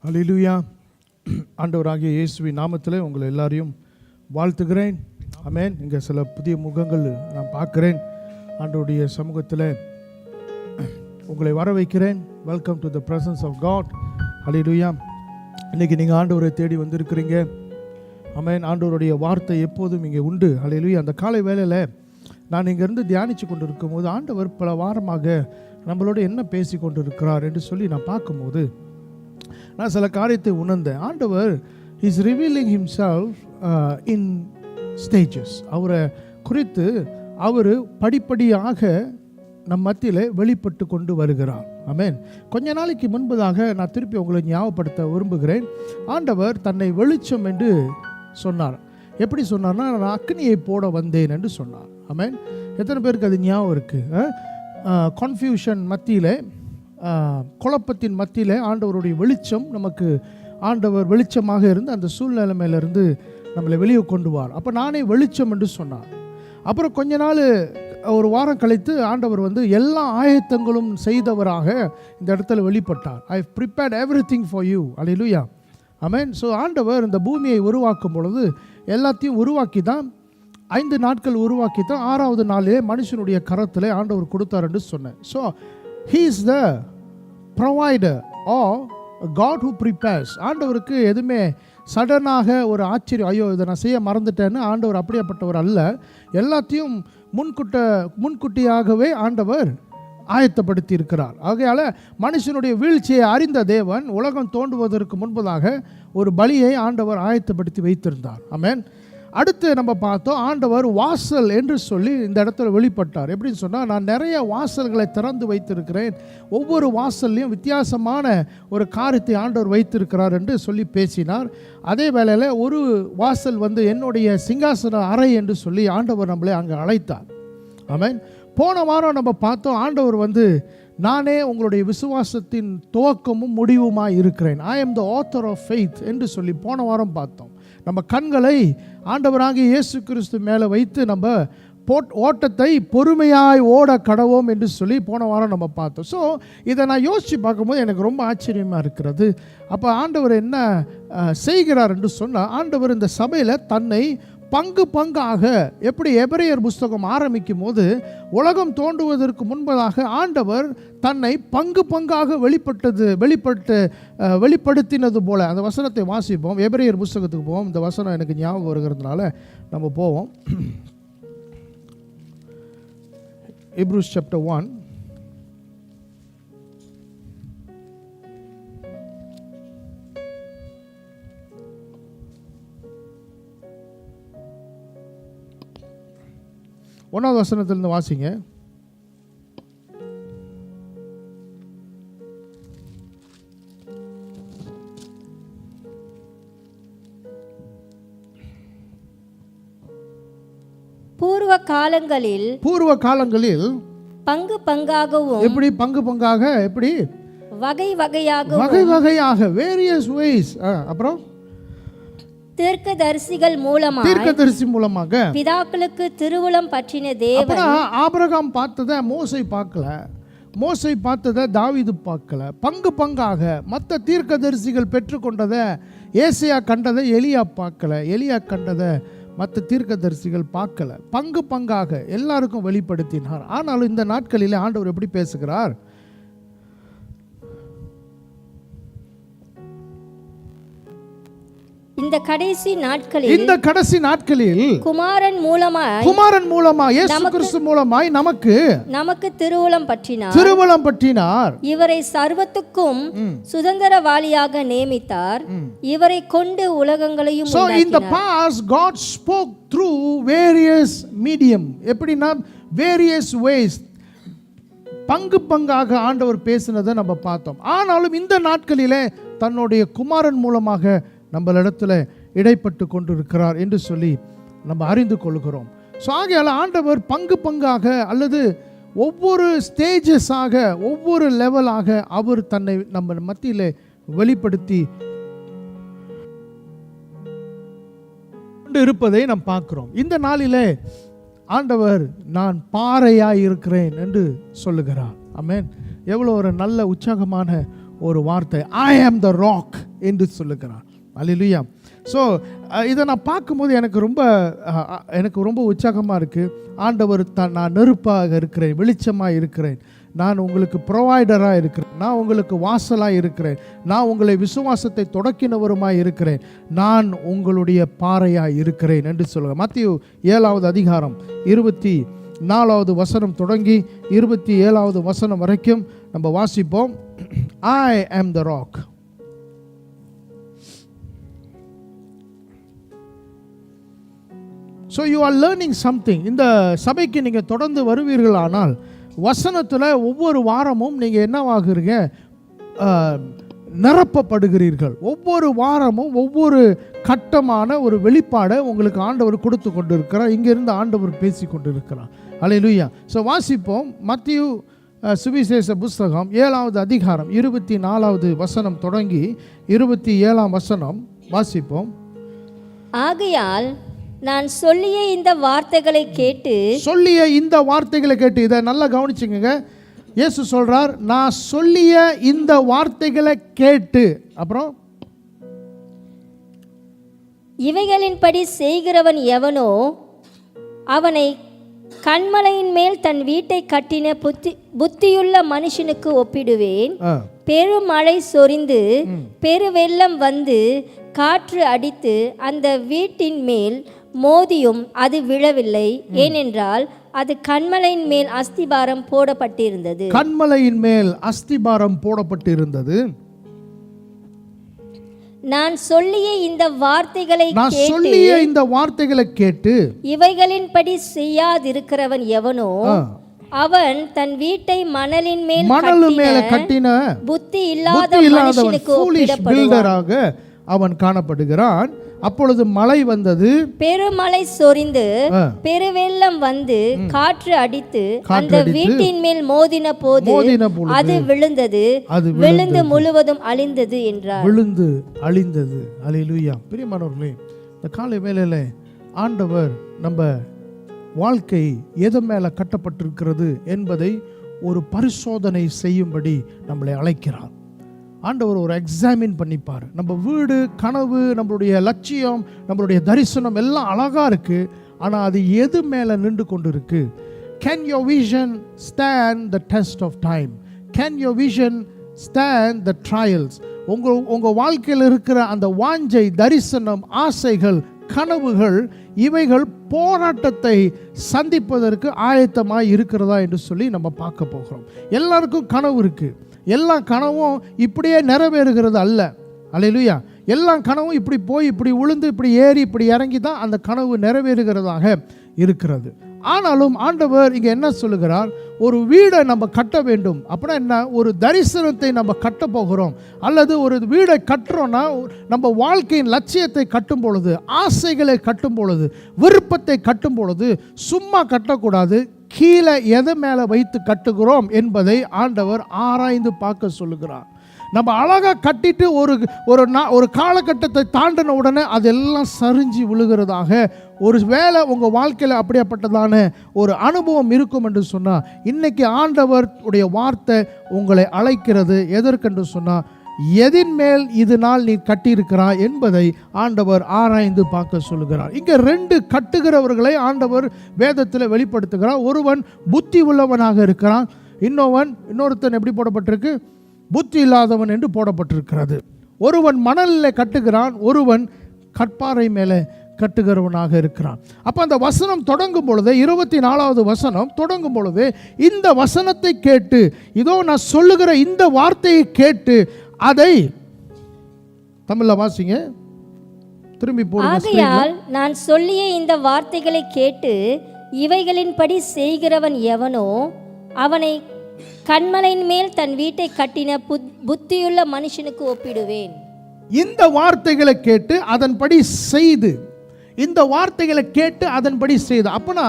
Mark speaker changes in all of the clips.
Speaker 1: அல்லேலூயா. ஆண்டவராகிய இயேசுவின் நாமத்தில் உங்களை எல்லாரையும் வாழ்த்துகிறேன். ஆமென். இங்கே சில புதிய முகங்கள் நான் பார்க்குறேன். ஆண்டவருடைய சமூகத்தில் உங்களை வர வைக்கிறேன். Welcome to the presence of God. அல்லேலூயா. இன்றைக்கி நீங்கள் ஆண்டவரை தேடி வந்திருக்கிறீங்க. ஆமென். ஆண்டவருடைய வார்த்தை எப்போதும் இங்கே உண்டு. அல்லேலூயா. அந்த காலை வேளையில் நான் இங்கேருந்து தியானித்து கொண்டு இருக்கும்போது ஆண்டவர் பல வாரமாக நம்மளோட என்ன பேசி கொண்டு இருக்கிறார் என்று சொல்லி நான் பார்க்கும்போது நான் சில காரியத்தை உணர்ந்தேன். ஆண்டவர் is revealing himself in stages. அவரை குறித்து அவர் படிப்படியாக நம் மத்தியில் வெளிப்பட்டு கொண்டு வருகிறார். ஆமென். கொஞ்ச நாளைக்கு முன்பதாக நான் திருப்பி உங்களை ஞாபகப்படுத்த விரும்புகிறேன். ஆண்டவர் தன்னை வெளிச்சம் என்று சொன்னார். எப்படி சொன்னார்னா, நான் அக்னியை போட வந்தேன் என்று சொன்னார். ஆமென். எத்தனை பேருக்கு அது ஞாபகம் இருக்குது? கன்ஃபியூஷன் மத்தியில், குழப்பத்தின் மத்தியில் ஆண்டவருடைய வெளிச்சம் நமக்கு, ஆண்டவர் வெளிச்சமாக இருந்து அந்த சூழ்நிலைமையிலிருந்து நம்மளை வெளியே கொண்டு வார். அப்போ நானே வெளிச்சம் என்று சொன்னார். அப்புறம் கொஞ்ச நாள், ஒரு வாரம் கழித்து ஆண்டவர் எல்லா ஆயத்தங்களும் செய்தவராக இந்த இடத்துல வெளிப்பட்டார். I prepared everything for you. அல்லேலூயா. ஆமென். ஸோ ஆண்டவர் இந்த பூமியை உருவாக்கும் பொழுது எல்லாத்தையும் உருவாக்கி தான், 5 நாட்கள் உருவாக்கி தான் 6வது நாளிலே மனுஷனுடைய கரத்தில் ஆண்டவர் கொடுத்தார் என்று சொன்னேன். So he is the provider or God who prepares. ஆண்டவருக்கு எதுவுமே சடனாக ஒரு ஆச்சரியம், ஐயோ இதை நான் செய்ய மறந்துட்டேன்னு ஆண்டவர் அப்படியாப்பட்டவர் அல்ல. எல்லாத்தையும் முன்கூட்டியாகவே ஆண்டவர் ஆயத்தப்படுத்தி இருக்கிறார். ஆகையால் மனுஷனுடைய வீழ்ச்சியை அறிந்த தேவன் உலகம் தோன்றுவதற்கு முன்பதாக ஒரு பலியை ஆண்டவர் ஆயத்தப்படுத்தி வைத்திருந்தார். ஆமென். அடுத்து நம்ம பார்த்தோம், ஆண்டவர் வாசல் என்று சொல்லி இந்த இடத்துல வெளிப்பட்டார். எப்படின்னு சொன்னால், நான் நிறைய வாசல்களை திறந்து வைத்திருக்கிறேன், ஒவ்வொரு வாசல்லையும் வித்தியாசமான ஒரு காரியத்தை ஆண்டவர் வைத்திருக்கிறார் என்று சொல்லி பேசினார். அதே வேளையில் ஒரு வாசல் என்னுடைய சிங்காசன அறை என்று சொல்லி ஆண்டவர் நம்மளை அங்கே அழைத்தார். ஆமென். போன வாரம் நம்ம பார்த்தோம், ஆண்டவர் நானே உங்களுடைய விசுவாசத்தின் துவக்கமும் முடிவுமாய் இருக்கிறேன். I am the author of faith என்று சொல்லி போன வாரம் பார்த்தோம். நம்ம கண்களை ஆண்டவராகிய இயேசு கிறிஸ்து மேலே வைத்து நம்ம ஓட்டத்தை பொறுமையாய் ஓட கடவோம் என்று சொல்லி போன வாரம் நம்ம பார்த்தோம். ஸோ இதை நான் யோசித்து பார்க்கும்போது எனக்கு ரொம்ப ஆச்சரியமாக இருக்கிறது. அப்போ ஆண்டவர் என்ன செய்கிறார் என்று சொன்னால், ஆண்டவர் இந்த சபையில் தன்னை பங்கு பங்காக, எப்படி எபிரேயர் புஸ்தகம் ஆரம்பிக்கும் போது உலகம் தோன்றுவதற்கு முன்பதாக ஆண்டவர் தன்னை பங்கு பங்காக வெளிப்படுத்தினது போல, அந்த வசனத்தை வாசிப்போம். எபிரேயர் புஸ்தகத்துக்கு போவோம். இந்த வசனம் எனக்கு ஞாபகம் வருகிறதுனால நம்ம போவோம். Hebrews chapter 1. ஒன்றாவது வசனத்திலிருந்து வாசிங்க.
Speaker 2: பூர்வ காலங்களில் பங்கு பங்காகவும்,
Speaker 1: எப்படி பங்கு பங்காக, எப்படி
Speaker 2: வகை வகையாக
Speaker 1: வேரியஸ் வேஸ். அப்புறம்
Speaker 2: தீர்க்கதரிசி மூலமாக பிதாக்களுக்கு திருவுளம் பற்றின தேவன்.
Speaker 1: ஆபிரகாம் பார்த்ததை மோசே பார்க்கல, மோசே பார்த்ததை தாவீது பார்க்கல. பங்கு பங்காக மற்ற தீர்க்கதரிசிகள் பெற்றுக்கொண்டதை, ஏசியா கண்டதை எலியா பார்க்கல, எலியா கண்டதை மற்ற தீர்க்கதரிசிகள் பார்க்கல. பங்கு பங்காக எல்லாருக்கும் வெளிப்படுத்தினார். ஆனாலும் இந்த நாட்களில் ஆண்டவர் எப்படி பேசுகிறார்?
Speaker 2: இந்த கடைசி நாட்களில் குமாரன்
Speaker 1: மூலமாய் இயேசு கிறிஸ்து மூலமாய் நமக்கு திருவுளம் பற்றினார்.
Speaker 2: இவரை சர்வத்துக்கும் சுதந்திரவாளியாக நியமித்தார். இவரை கொண்டு உலகங்களையும்
Speaker 1: So in the past God spoke through various medium. எப்படின்னா various ways, பங்கு பங்காக ஆண்டவர் பேசினதை நம்ம பார்த்தோம். ஆனாலும் இந்த நாட்களிலே தன்னுடைய குமாரன் மூலமாக நம்மளிடத்தில் இடைப்பட்டு கொண்டிருக்கிறார் என்று சொல்லி நம்ம அறிந்து கொள்கிறோம். ஸோ ஆகையால் ஆண்டவர் பங்கு பங்காக அல்லது ஒவ்வொரு ஸ்டேஜஸாக, ஒவ்வொரு லெவலாக அவர் தன்னை நம்ம மத்தியில் வெளிப்படுத்தி கொண்டு இருப்பதை நாம் பார்க்கிறோம். இந்த நாளிலே ஆண்டவர் நான் பாறையாய் இருக்கிறேன் என்று சொல்லுகிறார். ஆமென். எவ்வளோ ஒரு நல்ல உற்சாகமான ஒரு வார்த்தை, ஐ ஆம் த ராக் என்று சொல்லுகிறார். அல்லேலூயா. ஸோ இதை நான் பார்க்கும்போது எனக்கு ரொம்ப உற்சாகமாக இருக்குது. ஆண்டவர் நான் நெருப்பாக இருக்கிறேன், வெளிச்சமாக இருக்கிறேன், நான் உங்களுக்கு ப்ரொவைடராக இருக்கிறேன், நான் உங்களுக்கு வாசலாக இருக்கிறேன், நான் உங்களை விசுவாசத்தை தொடக்கினவருமாய் இருக்கிறேன், நான் உங்களுடைய பாறையாக இருக்கிறேன் என்று சொல்லுங்கள். மத்தேயு 7வது அதிகாரம் 24வது வசனம் தொடங்கி 27வது வசனம் வரைக்கும் நம்ம வாசிப்போம். I am the rock. So you are learning something. இந்த சபைக்கு நீங்கள் தொடர்ந்து வருவீர்களானால் வசனத்தில் ஒவ்வொரு வாரமும் நீங்கள் என்னவாகிறீங்க, நிரப்பப்படுகிறீர்கள். ஒவ்வொரு வாரமும் ஒவ்வொரு கட்டமான ஒரு வெளிப்பாடை உங்களுக்கு ஆண்டவர் கொடுத்து கொண்டு இருக்கிறார். இங்கிருந்து ஆண்டவர் பேசி கொண்டு இருக்கிறார். அல்லேலூயா. ஸோ வாசிப்போம். மத்தேயு சுவிசேஷ புஸ்தகம் 7வது அதிகாரம் 24வது வசனம் தொடங்கி 27ஆம் வசனம் வாசிப்போம்.
Speaker 2: ஆகையால் நான் சொல்லிய இந்த வார்த்தைகளை கேட்டு இதை நல்லா கவனிச்சுங்க. இயேசு சொல்றார், நான் சொல்லிய இந்த வார்த்தைகளை கேட்டு, அப்புறம் இவைகளின்படி செய்கிறவன் எவனோ அவனை கன்மலையின் மேல் தன் வீட்டை கட்டின புத்தியுள்ள மனுஷனுக்கு ஒப்பிடுவேன். பெருமழை சொரிந்து பெருவெள்ளம் வந்து காற்று அடித்து அந்த வீட்டின் மேல் மோதியும் அது விழவில்லை, ஏனென்றால் அது கன்மலையின் மேல் அஸ்திபாரம் போடப்பட்டிருந்தது.
Speaker 1: கன்மலையின் மேல் அஸ்திபாரம் போடப்பட்டிருந்தது.
Speaker 2: நான் சொல்லிய இந்த வார்த்தைகளை கேட்டு இவைகளின்படி செய்யாதிருக்கிறவன் எவனோ அவன் தன் வீட்டை மணலின் மேல் கட்டின
Speaker 1: புத்தி இல்லாத மனுஷனுக்கு ஒப்பிடப்படுவான். அவன் காணப்படுகிறான். அப்பொழுது மழை வந்தது,
Speaker 2: பெருமழை சொரிந்து பெருவெள்ளம் வந்து காற்று அடித்து அந்த வீட்டின் மேல் மோதின போது அது விழுந்தது, விழுந்து முழுவதும் அழிந்தது என்றார்.
Speaker 1: விழுந்து அழிந்தது. அல்லேலூயா. பிரியமானவர்களே, இந்த காலை வேளையில ஆண்டவர் நம்ம வாழ்க்கை எது மேல கட்டப்பட்டிருக்கிறது என்பதை ஒரு பரிசோதனை செய்யும்படி நம்மளை அழைக்கிறார். ஆண்டவர் ஒரு எக்ஸாமின் பண்ணிப்பார். நம்ம வீடு, கனவு, நம்மளுடைய லட்சியம், நம்மளுடைய தரிசனம் எல்லாம் அழகா இருக்கு. ஆனால் அது எது மேலே நின்று கொண்டு இருக்கு? Can your vision stand the test of time? Can your vision stand the trials? உங்கள் வாழ்க்கையில் இருக்கிற அந்த வாஞ்சை, தரிசனம், ஆசைகள், கனவுகள், இவைகள் போராட்டத்தை சந்திப்பதற்கு ஆயத்தமாக இருக்கிறதா என்று சொல்லி நம்ம பார்க்க போகிறோம். எல்லாருக்கும் கனவு இருக்கு. எல்லா கனவும் இப்படியே நிறைவேறுகிறது அல்ல. அல்லேலூயா. எல்லா கனவும் இப்படி போய் இப்படி உளுந்து இப்படி ஏறி இப்படி இறங்கி தான் அந்த கனவு நிறைவேறுகிறதாக இருக்கிறது. ஆனாலும் ஆண்டவர் இங்கே என்ன சொல்லுகிறார்? ஒரு வீடை நம்ம கட்ட வேண்டும். அப்படின்னா என்ன? ஒரு தரிசனத்தை நம்ம கட்ட போகிறோம். அல்லது ஒரு வீடை கட்டுறோன்னா நம்ம வாழ்க்கையின் லட்சியத்தை கட்டும் பொழுது, ஆசைகளை கட்டும் பொழுது, விருப்பத்தை கட்டும் பொழுது சும்மா கட்டக்கூடாது. கீழே எதை மேலே வைத்து கட்டுகிறோம் என்பதை ஆண்டவர் ஆராய்ந்து பார்க்க சொல்லுகிறார். நம்ம அழகாக கட்டிட்டு ஒரு காலகட்டத்தை தாண்டின உடனே அதெல்லாம் சரிஞ்சு விழுகிறதாக ஒரு வேளை உங்கள் வாழ்க்கையில் அப்படியாப்பட்டதான ஒரு அனுபவம் இருக்கும் என்று சொன்னால், இன்னைக்கு ஆண்டவர் உடைய வார்த்தை உங்களை அழைக்கிறது. எதற்கென்று சொன்னால், எதின் மேல் இது நாள் நீ கட்டியிருக்கிறாய் என்பதை ஆண்டவர் ஆராய்ந்து பார்க்க சொல்லுகிறார். இங்கே 2 கட்டுகிறவர்களை ஆண்டவர் வேதத்தில் வெளிப்படுத்துகிறார். ஒருவன் புத்தி உள்ளவனாக இருக்கிறான், இன்னொருத்தன் எப்படி போடப்பட்டிருக்கு? புத்தி இல்லாதவன் என்று போடப்பட்டிருக்கிறது. ஒருவன் மணலில் கட்டுகிறான், ஒருவன் கற்பாறை மேலே கட்டுகிறவனாக இருக்கிறான். அப்போ அந்த வசனம் தொடங்கும் பொழுது, 24வது வசனம் தொடங்கும் பொழுது, இந்த வசனத்தை கேட்டு, இதோ நான் சொல்லுகிற இந்த வார்த்தையை கேட்டு, அதை தமிழ்ல வாசிங்க, திரும்பி போடுங்க.
Speaker 2: ஆகையால் நான் சொல்லிய இந்த வார்த்தைகளை கேட்டு இவைகளின்படி செய்கிறவன் எவனோ அவனை கன்மலையின் மேல் தன் வீட்டை கட்டின புத்தியுள்ள மனுஷனுக்கு ஒப்பிடுவேன்.
Speaker 1: இந்த வார்த்தைகளை கேட்டு அதன்படி செய்து, இந்த வார்த்தைகளை கேட்டு அதன்படி செய்து. அப்பனா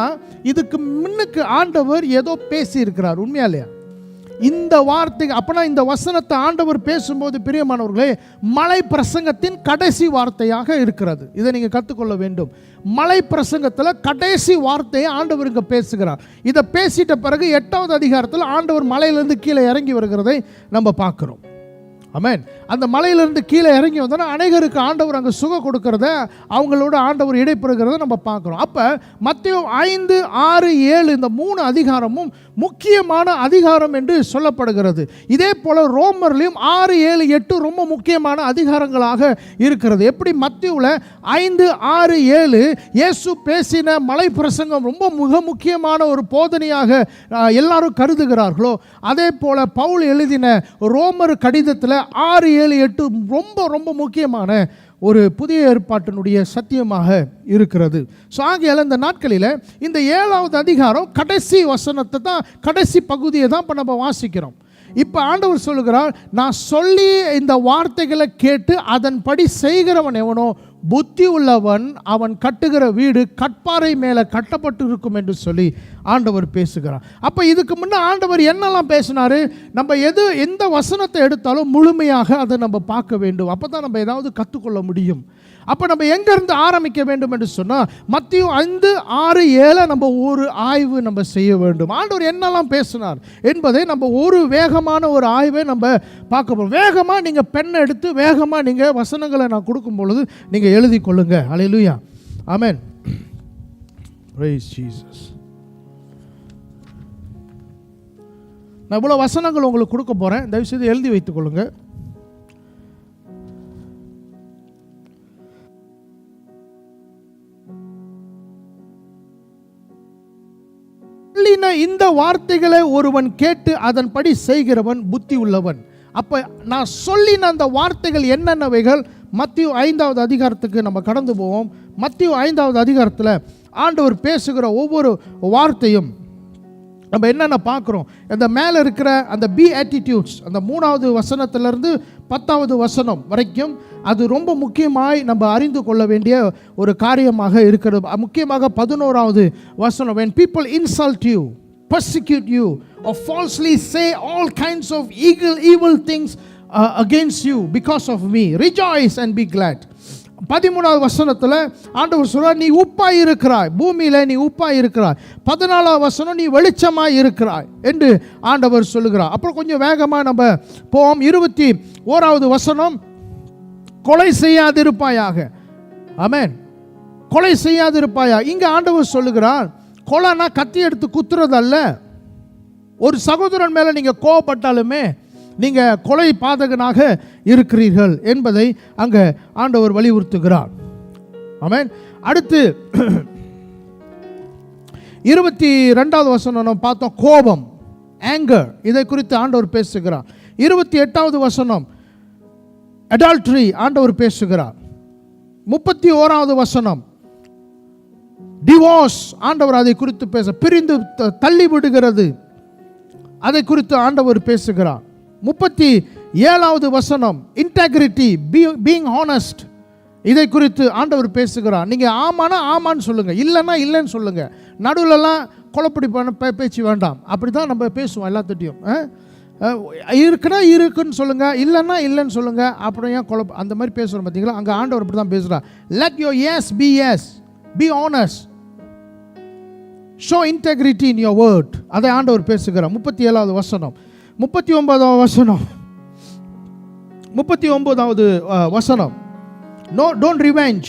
Speaker 1: இதுக்கு முன்னுக்கு ஆண்டவர் ஏதோ பேசி இருக்கிறார். உண்மையா இல்லையா? இந்த வார்த்தை அப்பனா இந்த வசனத்தை ஆண்டவர் பேசும்போது பிரியமானவர்களே, மலை பிரசங்கத்தின் கடைசி வார்த்தையாக இருக்கிறது. இதை நீங்கள் கற்றுக்கொள்ள வேண்டும். மலை பிரசங்கத்தில் கடைசி வார்த்தையை ஆண்டவர் இங்கே பேசுகிறார். இதை பேசிட்ட பிறகு 8வது அதிகாரத்தில் ஆண்டவர் மலையிலிருந்து கீழே இறங்கி வருகிறதை நம்ம பார்க்கிறோம். ஆமென். அந்த மலையிலிருந்து கீழே இறங்கி வந்தோன்னா அநேகருக்கு ஆண்டவர் அங்கே சுகம் கொடுக்கறத, அவங்களோட ஆண்டவர் இடைப்படுகிறத நம்ம பார்க்குறோம். அப்போ மத்தேயு 5, 6, 7 இந்த 3 அதிகாரமும் முக்கியமான அதிகாரம் என்று சொல்லப்படுகிறது. இதே போல் ரோமர்லையும் 6, 7, 8 ரொம்ப முக்கியமான அதிகாரங்களாக இருக்கிறது. எப்படி மத்தேயுவில் 5, 6, 7 இயேசு பேசின மலை பிரசங்கம் ரொம்ப மிக முக்கியமான ஒரு போதனையாக எல்லாரும் கருதுகிறார்களோ, அதே போல் பவுல் எழுதின ரோமர் கடிதத்தில் 6, 7, 8 ரொம்ப ரொம்ப முக்கியமான ஒரு புதிய ஏற்பாட்டினுடைய சத்தியமாக இருக்கிறது. ஸோ ஆகையால் இந்த நாட்களில் இந்த 7வது அதிகாரம் கடைசி வசனத்தை தான், கடைசி பகுதியை தான் இப்போ நம்ம வாசிக்கிறோம். இப்போ ஆண்டவர் சொல்லுகிறார், நான் சொல்லி இந்த வார்த்தைகளை கேட்டு அதன்படி செய்கிறவன் எவனோ புத்தி உள்ளவன், அவன் கட்டுகிற வீடு கற்பாறை மேலே கட்டப்பட்டு இருக்கும் என்று சொல்லி ஆண்டவர் பேசுகிறார். அப்போ இதுக்கு முன்னே ஆண்டவர் என்னெல்லாம் பேசினார், நம்ம எந்த வசனத்தை எடுத்தாலும் முழுமையாக அதை நம்ம பார்க்க வேண்டும். அப்போ தான் நம்ம ஏதாவது கற்றுக்கொள்ள முடியும். அப்போ நம்ம எங்கேருந்து ஆரம்பிக்க வேண்டும் என்று சொன்னால் மத்தேயு 5, 6, 7 நம்ம ஒரு ஆய்வு நம்ம செய்ய வேண்டும். ஆண்டவர் என்னெல்லாம் பேசினார் என்பதை நம்ம ஒரு வேகமான ஒரு ஆய்வை நம்ம பார்க்க போகிறோம். வேகமாக நீங்கள் பெண்ணை எடுத்து வேகமாக நீங்கள் வசனங்களை நான் கொடுக்கும் பொழுது நீங்கள் எழுதி கொள்ளுங்க. ஹல்லேலூயா, ஆமென், பிரைஸ் ஜீசஸ். நான் இவ்வளோ வசனங்கள் உங்களுக்கு கொடுக்க போகிறேன், தயவுசெய்து எழுதி வைத்துக் கொள்ளுங்க. இந்த வார்த்தைகளை ஒருவன் கேட்டு அதன்படி செய்கிறவன் புத்தி உள்ளவன். அப்ப நான் சொல்லின அந்த வார்த்தைகள் என்னென்னவைகள், மத்தேயு 5வது அதிகாரத்துக்கு நம்ம கடந்து போவோம். மத்தேயு 5வது அதிகாரத்தில் ஆண்டவர் பேசுகிற ஒவ்வொரு வார்த்தையும் நம்ம என்னென்ன பார்க்குறோம். அந்த மேலே இருக்கிற அந்த பி ஆட்டிடியூட்ஸ், அந்த 3வது வசனத்திலிருந்து 10வது வசனம் வரைக்கும் அது ரொம்ப முக்கியமாய் நம்ம அறிந்து கொள்ள வேண்டிய ஒரு காரியமாக இருக்கிறது. முக்கியமாக 11வது வசனம், when people insult you, persecute you or falsely say all kinds of evil things against you because of me, rejoice and be glad. 13வது வசனத்தில் ஆண்டவர் சொல்றார், நீ உப்பாய் இருக்கிறாய், பூமியில் நீ உப்பாய் இருக்கிறாய். 14வது வசனம், நீ வெளிச்சமாய் இருக்கிறாய் என்று ஆண்டவர் சொல்லுகிறார். அப்புறம் கொஞ்சம் வேகமாக நம்ம போவோம். 21வது வசனம், கொலை செய்யாதிருப்பாயாக. ஆமென், கொலை செய்யாதிருப்பாயா. இங்கே ஆண்டவர் சொல்லுகிறார், கொலைனா கத்தி எடுத்து குத்துறதல்ல. ஒரு சகோதரன் மேலே நீங்கள் கோவப்பட்டாலுமே நீங்கள் கொலை பாதகனாக இருக்கிறீர்கள் என்பதை அங்கே ஆண்டவர் வலியுறுத்துகிறார். ஆமென். அடுத்து 22வது வசனம் நம்ம பார்த்தோம், கோபம், ஆங்கர், இதை குறித்து ஆண்டவர் பேசுகிறார். 28வது வசனம், அடால்ட்ரி, ஆண்டவர் பேசுகிறார். 31வது வசனம், டிவோர்ஸ், ஆண்டவர் அதை குறித்து பிரிந்து தள்ளி விடுகிறது, அதை குறித்து ஆண்டவர் பேசுகிறார். 37வது வசனம், இன்டெகிரிட்டி, பீயிங் ஹானஸ்ட், இதை குறித்து ஆண்டவர் பேசுகிறார். நீங்கள் ஆமானா ஆமான்னு சொல்லுங்கள், இல்லைன்னா இல்லைன்னு சொல்லுங்கள். நடுவிலலாம் குழப்படி பேச்சு வேண்டாம். அப்படி தான் நம்ம பேசுவோம் எல்லாத்திட்டையும். இருக்குன்னா இருக்குன்னு சொல்லுங்கள், இல்லைன்னா இல்லைன்னு சொல்லுங்கள். அப்புறம் ஏன் அந்த மாதிரி பேசுகிறோம் பார்த்தீங்களா? அங்கே ஆண்டவர் அப்படி தான் பேசுகிறார். Let your yes be yes, be honest, show integrity in your word, அதை ஆண்டவர் பேசுகிறார். 37வது வசனம். 39வது வசனம், 39வது வசனம், நோ டோன்ட் ரிவெஞ்ச்,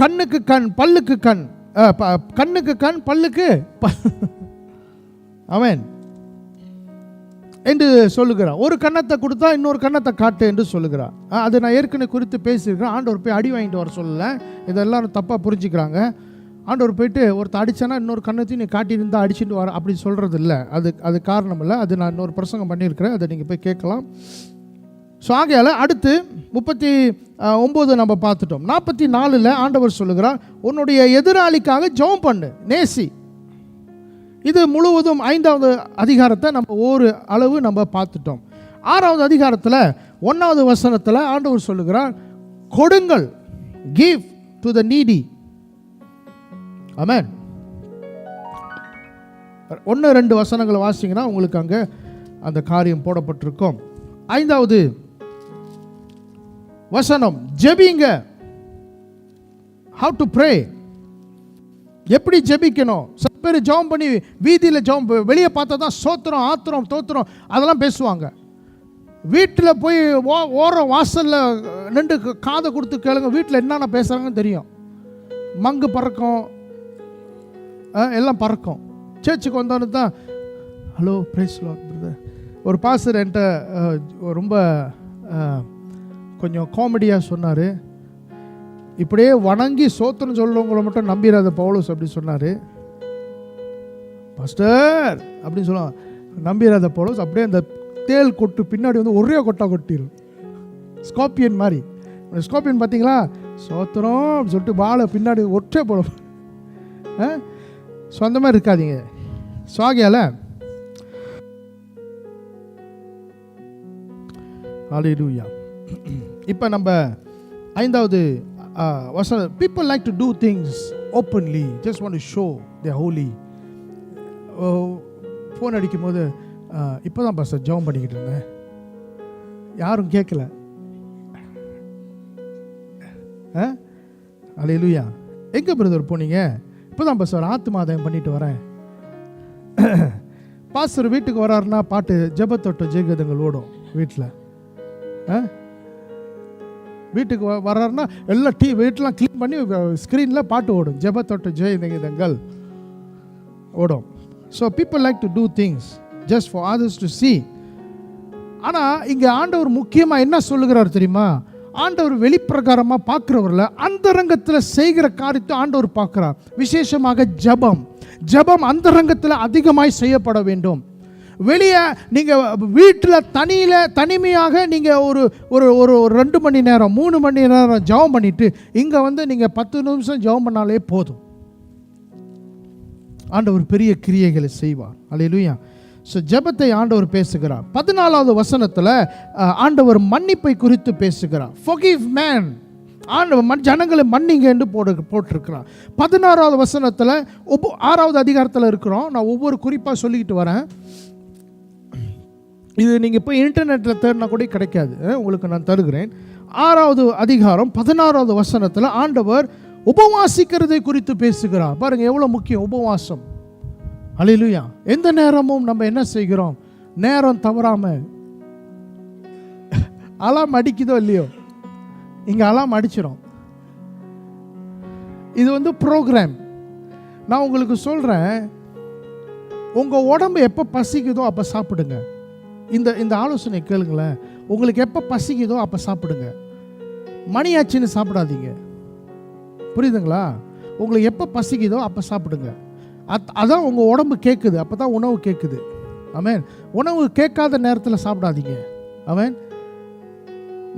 Speaker 1: கண்ணுக்கு கண் பல்லுக்கு கண், கண்ணுக்கு கண் பல்லுக்கு ஆமென் என்று சொல்லுகிறார். ஒரு கண்ணத்தை கொடுத்தா இன்னொரு கண்ணத்தை காட்டு என்று சொல்லுகிறார். அது நான் ஏற்கனவே குறித்து பேசியிருக்கிறேன். ஆண்டவர் போய் அடி வாங்கிட்டு வர சொல்லலை, இதெல்லாம் தப்பாக புரிஞ்சுக்கிறாங்க. ஆண்டவர் போயிட்டு ஒருத்தர் அடித்தானா இன்னொரு கண்ணத்தையும் நீ காட்டியிருந்தால் அடிச்சுட்டு வர அப்படி சொல்கிறது இல்லை. அது காரணம் இல்லை. அது நான் இன்னொரு பிரசங்கம் பண்ணியிருக்கிறேன், அதை நீங்கள் போய் கேட்கலாம். ஸோ ஆகையால் அடுத்து 39 நம்ம பார்த்துட்டோம். 44 ஆண்டவர் சொல்லுகிறார், உன்னுடைய எதிராளிக்காக ஜெபம் பண்ணு, நேசி. இது முழுவதும் 5வது அதிகாரத்தை நம்ம ஒரு அளவு நம்ம பார்த்துட்டோம். 6வது அதிகாரத்தில் 1வது வசனத்தில் ஆண்டவர் சொல்லுகிறார், கொடுங்கள், கிவ் டு த நீடி. ஆமென். 1-2 வசனங்களை வாசிங்கன்னா உங்களுக்கு அங்கே அந்த காரியம் போடப்பட்டிருக்கும். 5வது வசனம், ஜெபிங்க, how to pray. எப்படி ஜெபிக்கணும். சில பேர் ஜெபம் பண்ணி வீதியில் ஜெபம், வெளியே பார்த்தா தான் சோத்திரம் ஆத்திரம் தோத்திரம் அதெல்லாம் பேசுவாங்க. வீட்டில் போய் ஓர வாசலில் நின்று காதை கொடுத்து கேளுங்க, வீட்டில் என்னென்ன பேசுகிறாங்கன்னு தெரியும். மங்கு பறக்கும், எல்லாம் பறக்கும். சர்ச்சுக்கு வந்தோன்னு தான் ஹலோ பிரைஸ் லார்ட் பிரதர். ஒரு பாஸ்டர் என்கிட்ட ரொம்ப கொஞ்சம் காமெடியாக சொன்னார், இப்படியே வணங்கி சோத்திரம் சொல்கிறவங்கள மட்டும் நம்பிடாத பவுலோஸ் அப்படி சொன்னார். பாஸ்டர் அப்படின்னு சொல்லுவாங்க, நம்பிடாத பவுலோஸ். அப்படியே அந்த தேல் கொட்டு பின்னாடி வந்து ஒரே கொட்டா கொட்டிடும், ஸ்கார்பியன் மாதிரி. ஸ்கார்பியன் பார்த்தீங்களா, சோத்திரம் அப்படின்னு சொல்லிட்டு வாழை பின்னாடி ஒற்றே போடும். ஸோ அந்த மாதிரி இருக்காதீங்க. சுவாகியால ஹல்லேலூயா. இப்போ நம்ம 5வது வசனம், people like to do things openly, just want to show they are holy. Phone அடிக்கும் போது இப்போ தான் பாஸ்டர் ஜெபம் பண்ணிக்கிட்டு இருந்தேன், யாரும் கேட்கல. ஹல்லேலூயா. எங்கே பிரதர் போனீங்க? இப்போ தான் பாஸ்டர் ஆத்துமாதாயம் பண்ணிட்டு வரேன். பாஸ்டர் வீட்டுக்கு வராருன்னா பாட்டு ஜெபத்தோட்ட ஜெயகதங்கள் ஓடும் வீட்டில். வீட்டுக்கு வர்றாருன்னா எல்லாம் வீட்டெலாம் க்ளீன் பண்ணி ஸ்க்ரீனில் பாட்டு ஓடும், ஜெபத்தோட்ட ஜெயகதங்கள் ஓடும். So people like to do things just for others to see. ஆனால் இங்கே ஆண்டவர் முக்கியமாக என்ன சொல்லுகிறார் தெரியுமா? ஆண்டவர் வெளிப்பிரகாரமாக பார்க்குறவரில் அந்தரங்கத்தில் செய்கிற காரியத்தை ஆண்டவர் பார்க்குறார். விசேஷமாக ஜபம். ஜபம் அந்தரங்கத்தில் அதிகமாய் செய்யப்பட வேண்டும். வெளியே நீங்கள் வீட்டில் தனிமையாக நீங்கள் ஒரு ஒரு ஒரு 2 மணி நேரம் 3 மணி நேரம் ஜெபம் பண்ணிவிட்டு இங்கே வந்து நீங்கள் 10 நிமிஷம் ஜெபம் பண்ணாலே போதும், ஆண்டவர் பெரிய கிரியைகளை செய்வார். அல்லேலூயா. ஸோ ஜெபத்தை ஆண்டவர் பேசுகிறார். 14வது வசனத்தில் ஆண்டவர் மன்னிப்பை குறித்து பேசுகிறார். forgive man, ஆண்டவர் ஜனங்களை மன்னிங்க என்று போட்டிருக்கிறார். 16வது வசனத்தில் 6வது அதிகாரத்தில் இருக்கிறோம். நான் ஒவ்வொரு குறிப்பாக சொல்லிக்கிட்டு வரேன். இது நீங்கள் இப்போ இன்டர்நெட்டில் தேடினா கூட கிடைக்காது, உங்களுக்கு நான் தருகிறேன். 6வது அதிகாரம் 16வது வசனத்தில் ஆண்டவர் உபவாசிக்கிறதை குறித்து பேசுகிறார். பாருங்க எவ்வளோ முக்கியம் உபவாசம். அல்லேலூயா. எந்த நேரமும் நம்ம என்ன செய்கிறோம், நேரம் தவறாமல் அலாம் அடிக்குதோ இல்லையோ, இங்கே அலாம் அடிச்சிடும். இது வந்து ப்ரோக்ராம். நான் உங்களுக்கு சொல்கிறேன், உங்கள் உடம்பு எப்போ பசிக்குதோ அப்போ சாப்பிடுங்க. இந்த ஆலோசனை கேளுங்களேன். உங்களுக்கு எப்போ பசிக்குதோ அப்போ சாப்பிடுங்க, மணியாச்சின்னு சாப்பிடாதீங்க. புரியுதுங்களா? உங்களுக்கு எப்போ பசிக்குதோ அப்போ சாப்பிடுங்க. அதான் உங்கள் உடம்பு கேட்குது, அப்போ தான் உணவு கேட்குது. ஆமென். உணவு கேட்காத நேரத்தில் சாப்பிடாதீங்க. ஆமென்.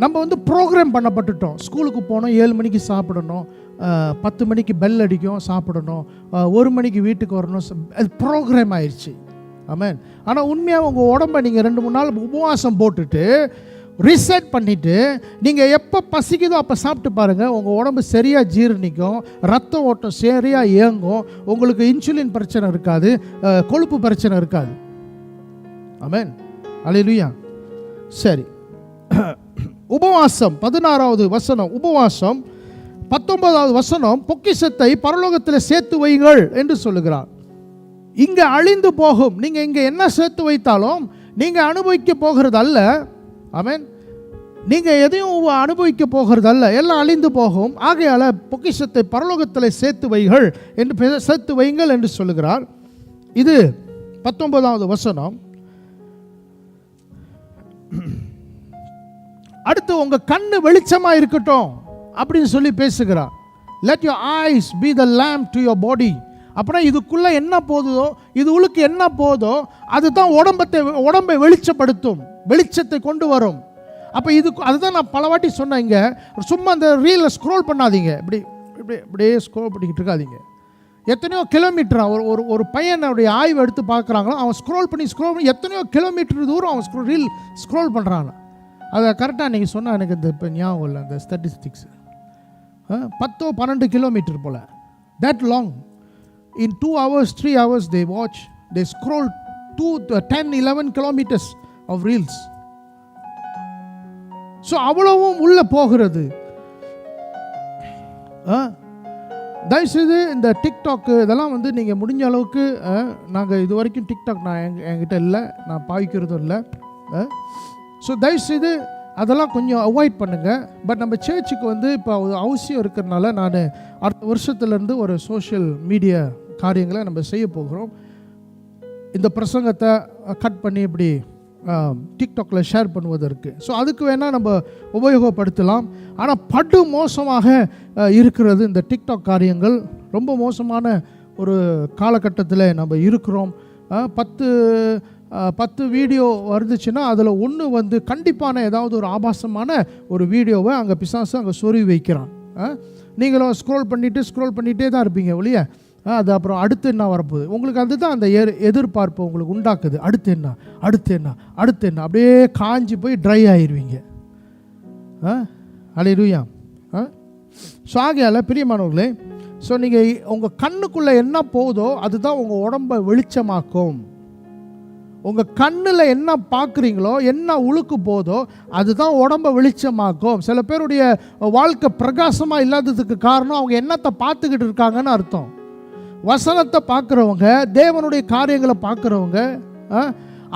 Speaker 1: நம்ம வந்து ப்ரோக்ராம் பண்ணப்பட்டுட்டோம். ஸ்கூலுக்கு போனோம், 7 மணிக்கு சாப்பிடணும், 10 மணிக்கு பெல் அடிக்கும் சாப்பிடணும், 1 மணிக்கு வீட்டுக்கு வரணும். அது ப்ரோக்ராம் ஆயிடுச்சு. ஆமென். ஆனால் உண்மையாக உங்கள் உடம்பை நீங்கள் 2-3 நாள் உபவாசம் போட்டுட்டு ரீசெட் பண்ணிவிட்டு நீங்கள் எப்போ பசிக்குதோ அப்போ சாப்பிட்டு பாருங்கள். உங்கள் உடம்பு சரியாக ஜீரணிக்கும், ரத்த ஓட்டம் சரியாக இயங்கும், உங்களுக்கு இன்சுலின் பிரச்சனை இருக்காது, கொழுப்பு பிரச்சனை இருக்காது. ஆமென். அல்லேலூயா. சரி, உபவாசம் 16வது வசனம் உபவாசம். 19வது வசனம் பொக்கிஷத்தை பரலோகத்தில் சேர்த்து வைங்கள் என்று சொல்லுகிறார். இங்கே அழிந்து போகும், நீங்கள் இங்கே என்ன சேர்த்து வைத்தாலும் நீங்கள் அனுபவிக்க போகிறது அல்ல. ஆமென். நீங்கள் எதையும் அனுபவிக்க போகிறது அல்ல, எல்லாம் அழிந்து போகும். ஆகையால் பொக்கிஷத்தை பரலோகத்தில் சேர்த்து வைகள் என்று சேர்த்து வைங்கள் என்று சொல்லுகிறார். இது 19வது வசனம். அடுத்து உங்கள் கண்ணு வெளிச்சமாக இருக்கட்டும் அப்படின்னு சொல்லி பேசுகிறார். let your eyes be the lamp to your body. அப்படின்னா இதுக்குள்ளே என்ன போதோ, இது உள்ளுக்கு என்ன போதோ அதுதான் உடம்பை வெளிச்சப்படுத்தும், வெளிச்சத்தை கொண்டு வரும். அப்போ அதுதான் நான் பல வாட்டி சொன்னேன். இங்கே சும்மா அந்த ரீலில் ஸ்க்ரோல் பண்ணாதீங்க, இப்படியே ஸ்க்ரோல் பண்ணிக்கிட்டு இருக்காதீங்க. எத்தனையோ கிலோமீட்டர் ஒரு பையனுடைய ஆய்வு எடுத்து பார்க்குறாங்களோ, அவன் ஸ்க்ரோல் பண்ணி எத்தனையோ கிலோமீட்டர் தூரம் அவன் ரீல் ஸ்க்ரோல் பண்ணுறான். அதை கரெக்டாக நீங்கள் சொன்னால் எனக்கு இந்த இப்போ ஞாபகம் இல்லை அந்த ஸ்டாட்டிஸ்டிக்ஸ். 10-12 கிலோமீட்டர் போல், that long. In 2 hours, 3 hours they watch, they scroll 10-11 kilometers of reels. So அவ்வளவும் உள்ள போகிறது. தயவுசெய்து இந்த டிக்டாக்கு இதெல்லாம் வந்து நீங்கள் முடிஞ்ச அளவுக்கு, நாங்கள் இது வரைக்கும் டிக்டாக் என்கிட்ட இல்லை, நான் பாவிக்கிறதும் இல்லை. ஸோ தயவுசெய்து அதெல்லாம் கொஞ்சம் அவாய்ட் பண்ணுங்கள். பட் நம்ம சர்ச்சுக்கு வந்து இப்போ அவசியம் இருக்கிறதுனால நான் அடுத்த வருஷத்துலேருந்து ஒரு சோஷியல் மீடியா காரியங்களை நம்ம செய்ய போகிறோம். இந்த பிரசங்கத்தை கட் பண்ணி இப்படி டிக்டாக்ல ஷேர் பண்ணுவதற்கு. ஸோ அதுக்கு வேணால் நம்ம உபயோகப்படுத்தலாம். ஆனால் படு மோசமாக இருக்கிறது இந்த டிக்டாக் காரியங்கள். ரொம்ப மோசமான ஒரு காலகட்டத்தில் நம்ம இருக்கிறோம். 10 வீடியோ வந்துச்சுன்னா அதில் ஒன்று வந்து கண்டிப்பான ஏதாவது ஒரு ஆபாசமான ஒரு வீடியோவை அங்கே பிசாசு அங்கே சொருவி வைக்கிறான். நீங்களும் ஸ்க்ரோல் பண்ணிகிட்டே தான் இருப்பீங்க ஒழிய அது அப்புறம் அடுத்து என்ன வரப்போகுது உங்களுக்கு, அதுதான் அந்த எதிர்பார்ப்பு உங்களுக்கு உண்டாக்குது. அடுத்து என்ன அப்படியே காஞ்சி போய் ட்ரை ஆயிடுவீங்க. அல்லேலூயா. ஸோ ஆகையால் பிரியமானவர்களே, ஸோ நீங்கள் உங்கள் கண்ணுக்குள்ளே என்ன போகுதோ அதுதான் உங்கள் உடம்பை வெளிச்சமாக்கும். உங்கள் கண்ணில் என்ன பார்க்குறீங்களோ, என்ன உழுக்கு போதோ அதுதான் உடம்பை வெளிச்சமாக்கும். சில பேருடைய வாழ்க்கை பிரகாசமாக இல்லாததுக்கு காரணம் அவங்க என்னத்தை பார்த்துக்கிட்டு இருக்காங்கன்னு அர்த்தம். வசனத்தை பார்க்குறவங்க, தேவனுடைய காரியங்களை பார்க்குறவங்க,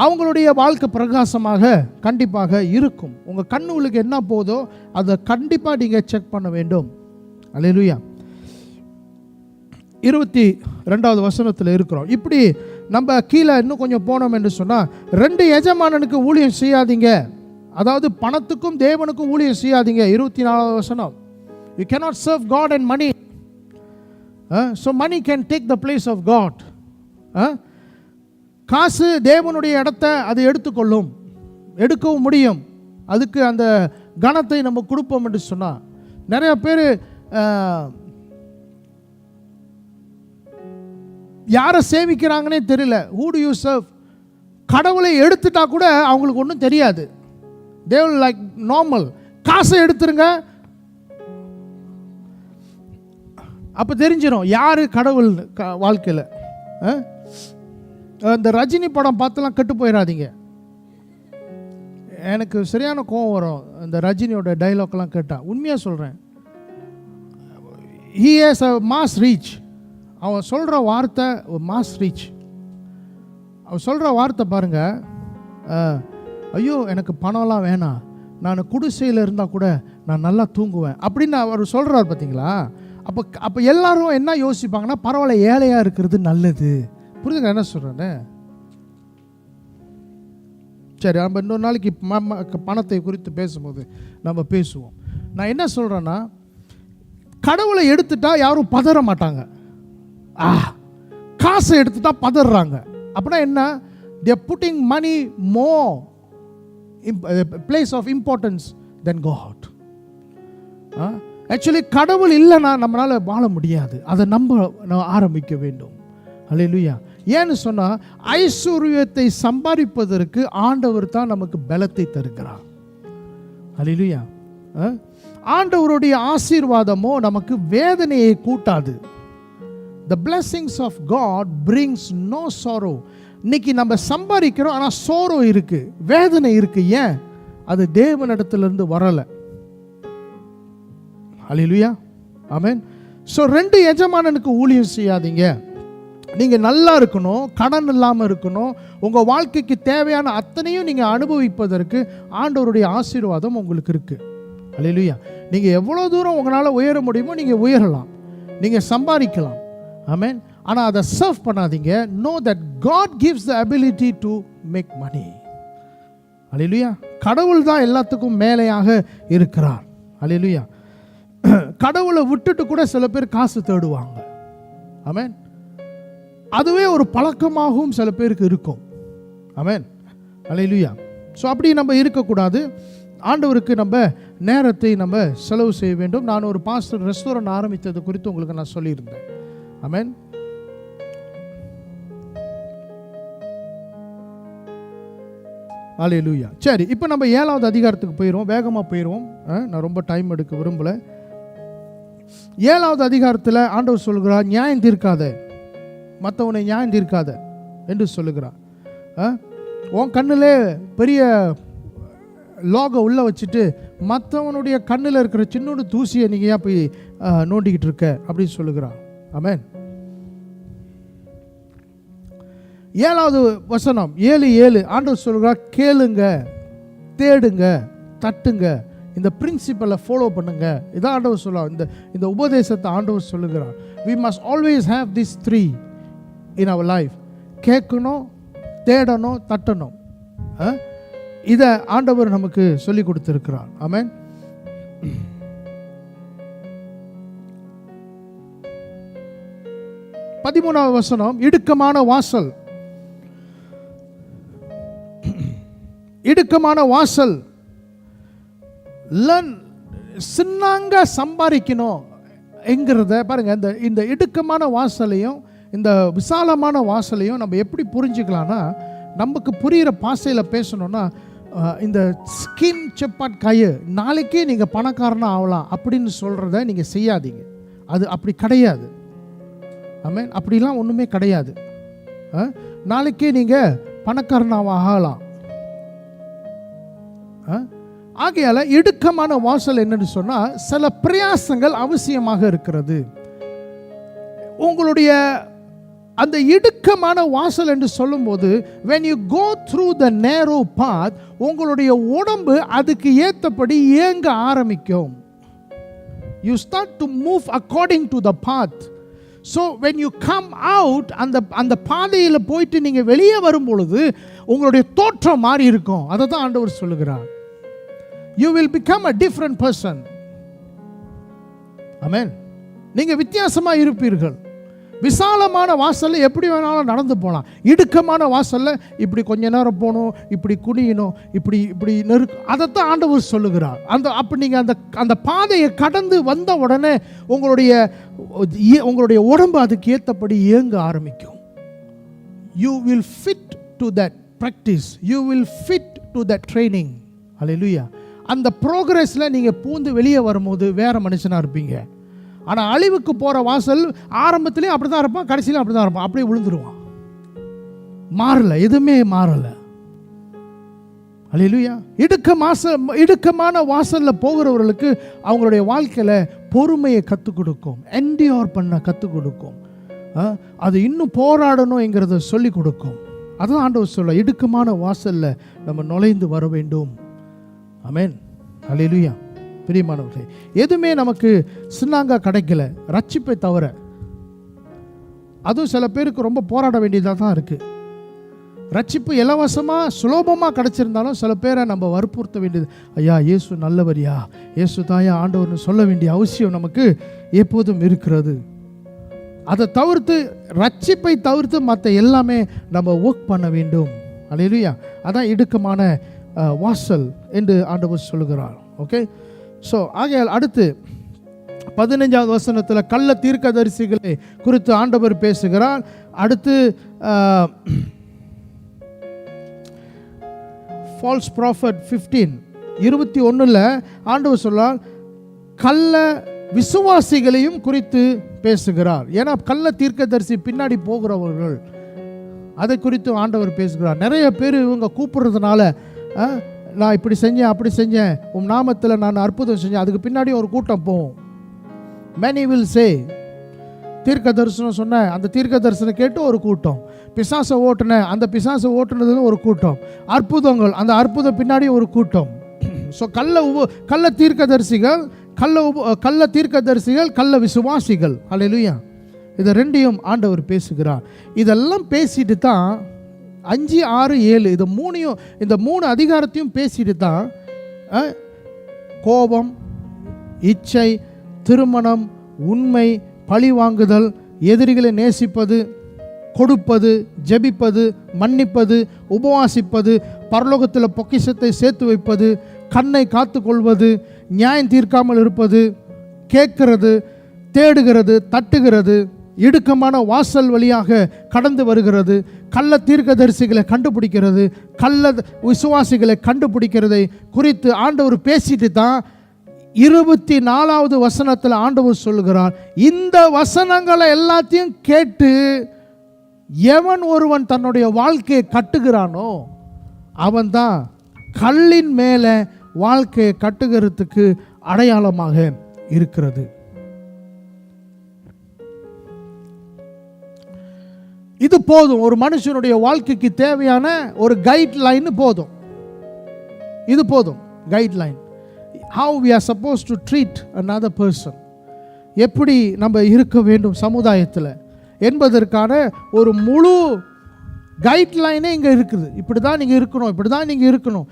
Speaker 1: அவங்களுடைய வாழ்க்கை பிரகாசமாக கண்டிப்பாக இருக்கும். உங்கள் கண்ணுகளுக்கு என்ன போதோ அதை கண்டிப்பாக நீங்கள் செக் பண்ண வேண்டும். அல்லேலூயா. 22வது வசனத்தில் இருக்கிறோம். இப்படி நம்ம கீழே இன்னும் கொஞ்சம் போனோம் என்று சொன்னால், 2 எஜமானனுக்கு ஊழியம் செய்யாதீங்க. அதாவது பணத்துக்கும் தேவனுக்கும் ஊழியம் செய்யாதீங்க. 24வது வசனம். You cannot serve God and money. So money can take the place of God. காசு தேவனுடைய இடத்தை அது எடுக்கவும் முடியும். அதுக்கு அந்த கணத்தை நம்ம கொடுப்போம் என்று சொன்னால், நிறைய பேர் யாரை சேவிக்கிறாங்கன்னே தெரியல. who do you serve? கடவுளை எடுத்துட்டா கூட அவங்களுக்கு ஒன்றும் தெரியாது. they will like normal. காசை எடுத்துருங்க, அப்போ தெரிஞ்சிடும் யார் கடவுள் வாழ்க்கையில். இந்த ரஜினி படம் பார்த்துலாம் கெட்டு போயிடாதீங்க. எனக்கு சரியான கோவம் வரும் இந்த ரஜினியோட டைலாக்லாம் கேட்டால். உண்மையாக சொல்கிறேன், he has a mass reach. அவன் சொல்கிற வார்த்தை மாஸ் ரீச். அவன் சொல்கிற வார்த்தை பாருங்கள், ஐயோ எனக்கு பணம்லாம் வேணாம், நான் குடிசையில் இருந்தால் கூட நான் நல்லா தூங்குவேன் அப்படின்னு அவர் சொல்கிறார் பார்த்தீங்களா. அப்போ எல்லாரும் என்ன யோசிப்பாங்கன்னா, பரவாயில்ல ஏழையாக இருக்கிறது நல்லது. புரியுதுங்க என்ன சொல்கிறேன்னு? சரி, நம்ம இன்னொரு நாளைக்கு பணத்தை குறித்து பேசும்போது நம்ம பேசுவோம். நான் என்ன சொல்கிறேன்னா, கடவுளை எடுத்துட்டா யாரும் பதற மாட்டாங்க. காசை எடுத்துட்டா பதறாங்க. அப்படின்னா என்ன? they are putting money more place of importance than God. Actually கடவுள் இல்லைன்னா நம்மளால வாழ முடியாது. அதை நம்ம ஆரம்பிக்க வேண்டும். அல்லேலூயா. ஏன்னு சொன்னால், ஐஸ்வர்யத்தை சம்பாதிப்பதற்கு ஆண்டவர் தான் நமக்கு பலத்தை தருகிறார். அல்லேலூயா. ஆண்டவருடைய ஆசீர்வாதமோ நமக்கு வேதனையை கூட்டாது. The blessings of God brings no sorrow. இன்னைக்கு நம்ம சம்பாதிக்கிறோம், ஆனால் சோரோ இருக்கு, வேதனை இருக்கு. ஏன்? அது தேவனிடத்திலிருந்து வரலை. அல்லேலூயா. ஆமென். ஸோ 2 எஜமானனுக்கு ஊழியம் செய்யாதீங்க. நீங்கள் நல்லா இருக்கணும், கடன் இல்லாமல் இருக்கணும், உங்கள் வாழ்க்கைக்கு தேவையான அத்தனையும் நீங்கள் அனுபவிப்பதற்கு ஆண்டவருடைய ஆசீர்வாதம் உங்களுக்கு இருக்குது. அல்லேலூயா. நீங்கள் எவ்வளோ தூரம் உங்களால் உயர முடியுமோ நீங்கள் உயரலாம், நீங்கள் சம்பாதிக்கலாம். ஆமென். ஆனால் அதை சர்வ் பண்ணாதீங்க. know that God gives the ability to make money. அல்லேலூயா. கடவுள் தான் எல்லாத்துக்கும் மேலேயாக இருக்கிறார். அல்லேலூயா. கடவுளை விட்டுட்டு கூட சில பேர் காசு தேடுவாங்க. ஆமென். அதுவே ஒரு பழக்கமாகவும் சில பேருக்கு இருக்கும். ஆமென். அல்லேலூயா. ஸோ அப்படி நம்ம இருக்கக்கூடாது. ஆண்டவருக்கு நம்ம நேரத்தை நம்ம செலவு செய்ய வேண்டும். நான் ஒரு பாஸ்டர் ரெஸ்டாரண்ட் ஆரம்பித்தது குறித்து உங்களுக்கு நான் சொல்லியிருந்தேன். ஆமென். அல்லேலூயா. சரி, இப்போ நம்ம 7வது அதிகாரத்துக்கு போயிடுவோம், வேகமாக போயிடுவோம். நான் ரொம்ப டைம் எடுக்க விரும்பலை. 7வது அதிகாரத்தில் ஆண்டவர் சொல்கிறார், நியாயம் தீர்க்காத, மற்றவனை நியாயம் தீர்க்காத என்று சொல்லுகிறார். உன் கண்ணிலே பெரிய லாகை உள்ளே வச்சுட்டு மற்றவனுடைய கண்ணில் இருக்கிற சின்னோடு தூசியை நீங்கள் ஏன் போய் நோண்டிக்கிட்டு இருக்க அப்படின்னு சொல்லுகிறான். ஆமென். 7வது வசனம் 7:7 ஆண்டவர் சொல்கிறார், கேளுங்க, தேடுங்க, தட்டுங்க, இந்த பிரின்சிபலை ஃபாலோ பண்ணுங்க. இதான் ஆண்டவர் சொல்லுவார். இந்த உபதேசத்தை ஆண்டவர் சொல்லுகிறார். we must always have these 3 in our life. கேட்கணும், தேடணும், தட்டணும். இதை ஆண்டவர் நமக்கு சொல்லி கொடுத்திருக்கிறார். ஆமென். பதிமூணாவது வசனம், இடுக்கமான வாசல். இடுக்கமான வாசல் சின்னாங்க சம்பாதிக்கணும் என்கிறத பாருங்க. இந்த இடுக்கமான வாசலையும் இந்த விசாலமான வாசலையும் நம்ம எப்படி புரிஞ்சுக்கலாம்னா, நமக்கு புரிகிற பாசையில் பேசணும்னா, இந்த ஸ்கின் செப்பாட் கை நாளைக்கே நீங்கள் பணக்காரனாக ஆகலாம் அப்படின்னு சொல்கிறத நீங்கள் செய்யாதீங்க. அது அப்படி கிடையாது. ஆமென். அப்படிலாம் ஒன்றுமே கிடையாது. நாளைக்கே நீங்கள் பணக்காரனாக ஆகலாம். ஆகையால் இடுக்கமான வாசல் என்னன்னு சொன்னால், சில பிரயாசங்கள் அவசியமாக இருக்கிறது. உங்களுடைய அந்த இடுக்கமான வாசல் என்று சொல்லும்போது, when you go through the narrow path, உங்களுடைய உடம்பு அதுக்கு ஏற்றபடி இயங்க ஆரம்பிக்கும். You start to move according to the path. So when you come out, அந்த பாதையில் போயிட்டு நீங்கள் வெளியே வரும் பொழுது உங்களுடைய தோற்றம் மாறி இருக்கும். அதை தான் ஆண்டவர் சொல்லுகிறார். You will become a different person. Amen. நீங்கள் வித்தியாசமாக இருப்பீர்கள். விசாலமான வாசலில் எப்படி வேணாலும் நடந்து போகலாம். இடுக்கமான வாசலில் இப்படி கொஞ்ச நேரம் போகணும், இப்படி குனியணும், இப்படி அதைத்தான் ஆண்டவர் சொல்லுகிறார். அப்போ நீங்கள் அந்த பாதையை கடந்து வந்த உடனே உங்களுடைய உடம்பு அதுக்கு ஏற்றபடி இயங்க ஆரம்பிக்கும். You will fit to that practice. You will fit to that training. Hallelujah. அந்த ப்ரோக்ரஸில் நீங்கள் பூந்து வெளியே வரும்போது வேற மனுஷனாக இருப்பீங்க. ஆனால் அழிவுக்கு போகிற வாசல் ஆரம்பத்திலே அப்படி தான் இருப்பான், கடைசியிலும் அப்படி தான் இருப்பான். அப்படியே விழுந்துருவான். மாறலை, எதுவுமே மாறலை. அல்லேலூயா. இடுக்கமான வாசலில் போகிறவர்களுக்கு அவங்களுடைய வாழ்க்கையில் பொறுமையை கற்றுக் கொடுக்கும், என்டியோர் பண்ண கற்றுக் கொடுக்கும். அது இன்னும் போராடணுங்கிறத சொல்லி கொடுக்கும். அதான் ஆண்டவர் சொல்ல, இடுக்கமான வாசலில் நம்ம நுழைந்து வர வேண்டும். ஆமென். அல்லேலூயா. பிரியமானவர்களே, எதுவுமே நமக்கு சின்னாங்க கிடைக்கல ரட்சிப்பை தவிர. அதுவும் சில பேருக்கு ரொம்ப போராட வேண்டியதாக தான் இருக்குது. ரட்சிப்பு இலவசமாக சுலபமாக கிடைச்சிருந்தாலும் சில பேரை நம்ம வற்புறுத்த வேண்டியது, ஐயா இயேசு நல்லவரியா, இயேசு தாயா ஆண்டவர்னு சொல்ல வேண்டிய அவசியம் நமக்கு எப்போதும் இருக்கிறது. அதை தவிர்த்து, ரட்சிப்பை தவிர்த்து மற்ற எல்லாமே நம்ம ஒர்க் பண்ண வேண்டும். அல்லேலூயா. அதான் இடுக்கமான வாசல் என்று ஆண்டவர் சொல்லுகிறார். ஓகே. ஸோ ஆகையால் அடுத்து 15வது வசனத்தில் கள்ள தீர்க்கதரிசிகளை குறித்து ஆண்டவர் பேசுகிறார். அடுத்து ஃபால்ஸ் ப்ராஃபட் 15:21 ஆண்டவர் சொல்றார், கள்ள விசுவாசிகளையும் குறித்து பேசுகிறார். ஏன்னா கள்ள தீர்க்கதரிசி பின்னாடி போகிறவர்கள், அதை குறித்து ஆண்டவர் பேசுகிறார். நிறைய பேர் இவங்க கூப்பிடுறதுனால, நான் இப்படி செஞ்சேன், அப்படி செஞ்சேன், உன் நாமத்தில் நான் அற்புதம் செஞ்சேன், அதுக்கு பின்னாடி ஒரு கூட்டம் போகும். many will say, தீர்க்க தரிசனம் சொன்ன அந்த தீர்க்க தரிசனம் கேட்டு ஒரு கூட்டம், பிசாசை ஓட்டுன அந்த பிசாசை ஓட்டுனது ஒரு கூட்டம், அற்புதங்கள் அந்த அற்புதம் பின்னாடி ஒரு கூட்டம். ஸோ கள்ள தீர்க்கதரிசிகள், கள்ள தீர்க்கதரிசிகள், கள்ள விசுவாசிகள். அல்லேலூயா. இதை ரெண்டையும் ஆண்டவர் பேசுகிறார். இதெல்லாம் பேசிட்டு தான் 5, 6, 7 இந்த 3 அதிகாரத்தையும் பேசிட்டு தான் கோபம், இச்சை, திருமணம், உண்மை, பழி வாங்குதல், எதிரிகளை நேசிப்பது, கொடுப்பது, ஜெபிப்பது, மன்னிப்பது, உபவாசிப்பது, பரலோகத்தில் பொக்கிஷத்தை சேர்த்து வைப்பது, கண்ணை காத்து கொள்வது, நியாயம் தீர்க்காமல் இருப்பது, கேட்கிறது, தேடுகிறது, தட்டுகிறது, இடுக்கமான வாசல் வழியாக கடந்து வருகிறது, கள்ள தீர்க்கதரிசிகளை கண்டுபிடிக்கிறது, கள்ள விசுவாசிகளை கண்டுபிடிக்கிறதை குறித்து ஆண்டவர் பேசிட்டு தான் 24வது வசனத்தில் ஆண்டவர் சொல்லுகிறார், இந்த வசனங்களை எல்லாத்தையும் கேட்டு எவன் ஒருவன் தன்னுடைய வாழ்க்கையை கட்டுகிறானோ அவன் தான் கல்லின் மேலே வாழ்க்கையை கட்டுகிறதுக்கு அடையாளமாக இருக்கிறது. இது போதும். ஒரு மனுஷனுடைய வாழ்க்கைக்கு தேவையான ஒரு கைட்லைன் போதும். இது போதும், guideline. how we are supposed to treat another person, எப்படி நம்ம இருக்க வேண்டும் சமுதாயத்தில் என்பதற்கான ஒரு முழு கைட்லைனே இங்கே இருக்குது. இப்படி தான் நீங்கள் இருக்கணும், இப்படி தான் நீங்கள் இருக்கணும்.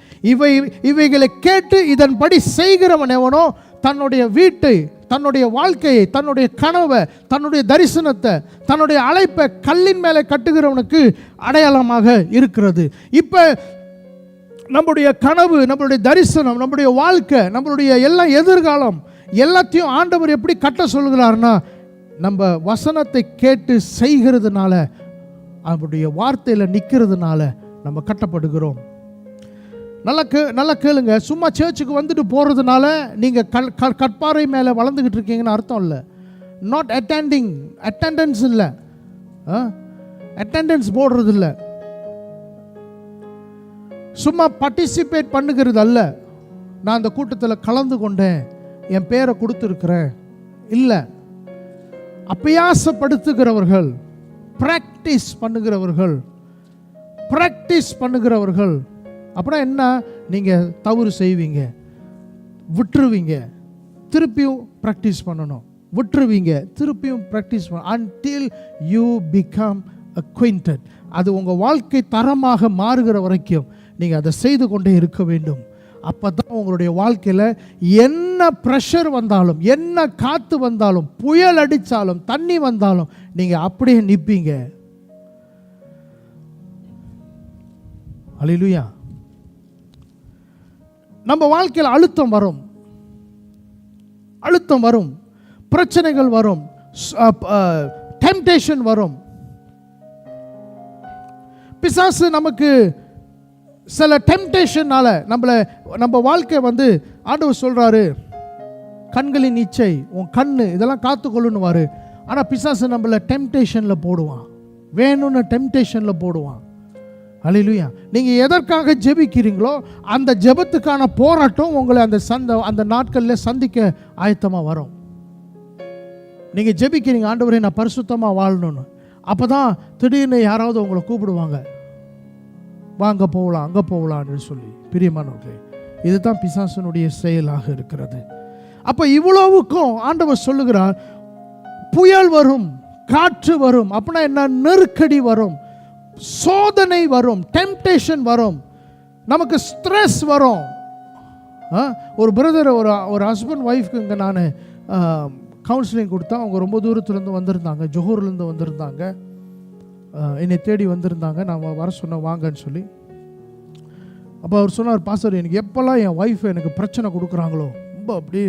Speaker 1: இவைகளை கேட்டு இதன்படி செய்கிறவன் எவனோ தன்னுடைய வீட்டை, தன்னுடைய வாழ்க்கையை, தன்னுடைய கனவை, தன்னுடைய தரிசனத்தை, தன்னுடைய அழைப்பை கல்லின் மேலே கட்டுகிறவனுக்கு அடையாளமாக இருக்கிறது. இப்போ நம்முடைய கனவு, நம்மளுடைய தரிசனம், நம்முடைய வாழ்க்கை, நம்மளுடைய எல்லா எதிர்காலம் எல்லாத்தையும் ஆண்டவர் எப்படி கட்ட சொல்கிறார்னா, நம்ம வசனத்தை கேட்டு செய்கிறதுனால, அவருடைய வார்த்தையில் நிற்கிறதுனால நம்ம கட்டப்படுகிறோம். நல்லா கேளுங்க. சும்மா சர்ச்சுக்கு வந்துட்டு போகிறதுனால நீங்கள் கற்பாறை மேலே வளர்ந்துக்கிட்டு இருக்கீங்கன்னு அர்த்தம் இல்லை. நாட் அட்டெண்டன்ஸ் இல்லை, அட்டெண்டன்ஸ் போடுறது இல்லை, சும்மா பார்ட்டிசிபேட் பண்ணுகிறது அல்ல. நான் அந்த கூட்டத்தில் கலந்து கொண்டேன், என் பேரை கொடுத்துருக்கிறேன் இல்லை. அபியாசப்படுத்துகிறவர்கள், பிராக்டிஸ் பண்ணுகிறவர்கள். அப்புறம் என்ன, நீங்கள் தவறு செய்வீங்க, விட்டுருவீங்க, திருப்பியும் ப்ராக்டிஸ் பண்ணணும், விட்டுருவீங்க, திருப்பியும் ப்ராக்டிஸ் பண்ணணும், until you become acquainted. அது உங்கள் வாழ்க்கை தரமாக மாறுகிற வரைக்கும் நீங்கள் அதை செய்து கொண்டே இருக்க வேண்டும். அப்போ தான் உங்களுடைய வாழ்க்கையில் என்ன ப்ரெஷர் வந்தாலும், என்ன காற்று வந்தாலும், புயல் அடித்தாலும், தண்ணி வந்தாலும் நீங்கள் அப்படியே நிற்பீங்க. அல்லேலூயா. நம்ம வாழ்க்கையில் அழுத்தம் வரும், பிரச்சனைகள் வரும், டெம்டேஷன் வரும். பிசாசு நமக்கு சில டெம்டேஷனால நம்ம வாழ்க்கை ஆண்டவர் சொல்றாரு, கண்களின் இச்சை, உன் கண்ணு இதெல்லாம் காத்துக்கொள்ளுன்னுவாரு. ஆனால் பிசாசு நம்மள டெம்டேஷனில் போடுவான், வேணும்னு டெம்டேஷனில் போடுவான். அல்லேலூயா. நீங்கள் எதற்காக ஜெபிக்கிறீங்களோ அந்த ஜெபத்துக்கான போராட்டம் உங்களை அந்த நாட்களில் சந்திக்க ஆயத்தமாக வரும். நீங்கள் ஜெபிக்கிறீங்க, ஆண்டவரே நான் பரிசுத்தமாக வாழணும்னு. அப்போ தான் திடீர்னு யாராவது உங்களை கூப்பிடுவாங்க, வாங்க போகலாம், அங்கே போகலான்னு சொல்லி. பிரியமானவர்களே, இதுதான் பிசாசனுடைய செயலாக இருக்கிறது. அப்போ இவ்வளவுக்கும் ஆண்டவர் சொல்லுகிறார், புயல் வரும், காற்று வரும், அப்படின்னா என்ன, நெருக்கடி வரும், சோதனை வரும், டெம்டேஷன் வரும், நமக்கு ஸ்ட்ரெஸ் வரும். ஒரு பிரதர், ஒரு ஹஸ்பண்ட் ஒய்ஃப்க்கு இங்கே நான் கவுன்சிலிங் கொடுத்தா. அவங்க ரொம்ப தூரத்துலேருந்து வந்திருந்தாங்க, ஜோஹூர்லேருந்து வந்திருந்தாங்க, என்னை தேடி வந்திருந்தாங்க. நான் வர சொன்னேன் வாங்கன்னு சொல்லி. அப்போ அவர் சொன்னார், பாஸ்டர் எனக்கு எப்போல்லாம் என் ஒய்ஃப் எனக்கு பிரச்சனை கொடுக்குறாங்களோ, ரொம்ப அப்படியே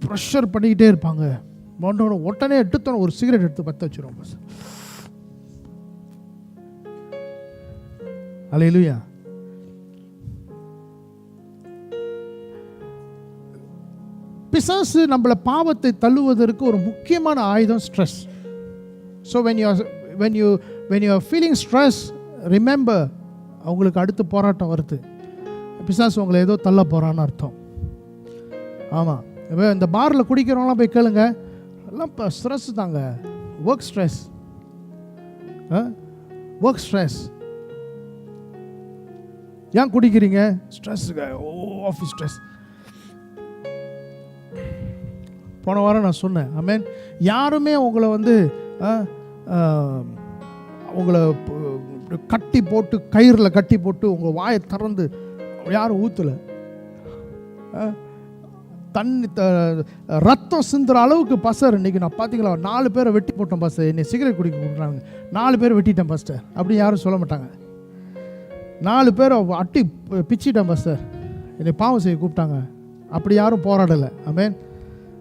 Speaker 1: ப்ரெஷர் பண்ணிக்கிட்டே இருப்பாங்க, உடனே எடுத்தோன்னு ஒரு சிகரெட் எடுத்து பற்ற வச்சிருவோம் பாஸ்டர். அல்லேலூயா. பிசாசு நம்மளை பாவத்தை தள்ளுவதற்கு ஒரு முக்கியமான ஆயுதம் stress. So when you are feeling stress, remember, அவங்களுக்கு அடுத்த போராட்டம் வருது. பிசாசு உங்களை ஏதோ தள்ள போகிறான்னு அர்த்தம். ஆமாம், இந்த பாரில் குடிக்கிறவங்களாம் போய் கேளுங்க, எல்லாம் இப்போ ஸ்ட்ரெஸ் தாங்க, ஒர்க் ஸ்ட்ரெஸ். ஏன் குடிக்கிறீங்க? ஸ்ட்ரெஸ்ஸுங்க, ஆஃபீஸ் ஸ்ட்ரெஸ். போன வாரம் நான் சொன்னேன், ஆமென். யாருமே உங்களை உங்களை கட்டி போட்டு, கயிறில் கட்டி போட்டு உங்கள் வாயை திறந்து யாரும் ஊற்றலை. தண்ணி ரத்தம் சிந்துற அளவுக்கு பாஸ்டர் இன்னைக்கு நான் பார்த்தீங்களா 4 பேரை வெட்டி போட்டேன் பாஸ்டர், என்னை சிகரெட் குடிக்க கொடுக்குறாங்க, 4 பேரை வெட்டிட்டேன் பாஸ்டர் அப்படி யாரும் சொல்ல மாட்டாங்க. 4 பேரை அட்டி பிச்சிட்டேன் பாஸ்டர், என்னை பாவம் செய்ய கூப்பிட்டாங்க, அப்படி யாரும் போராடலை. ஆமென்,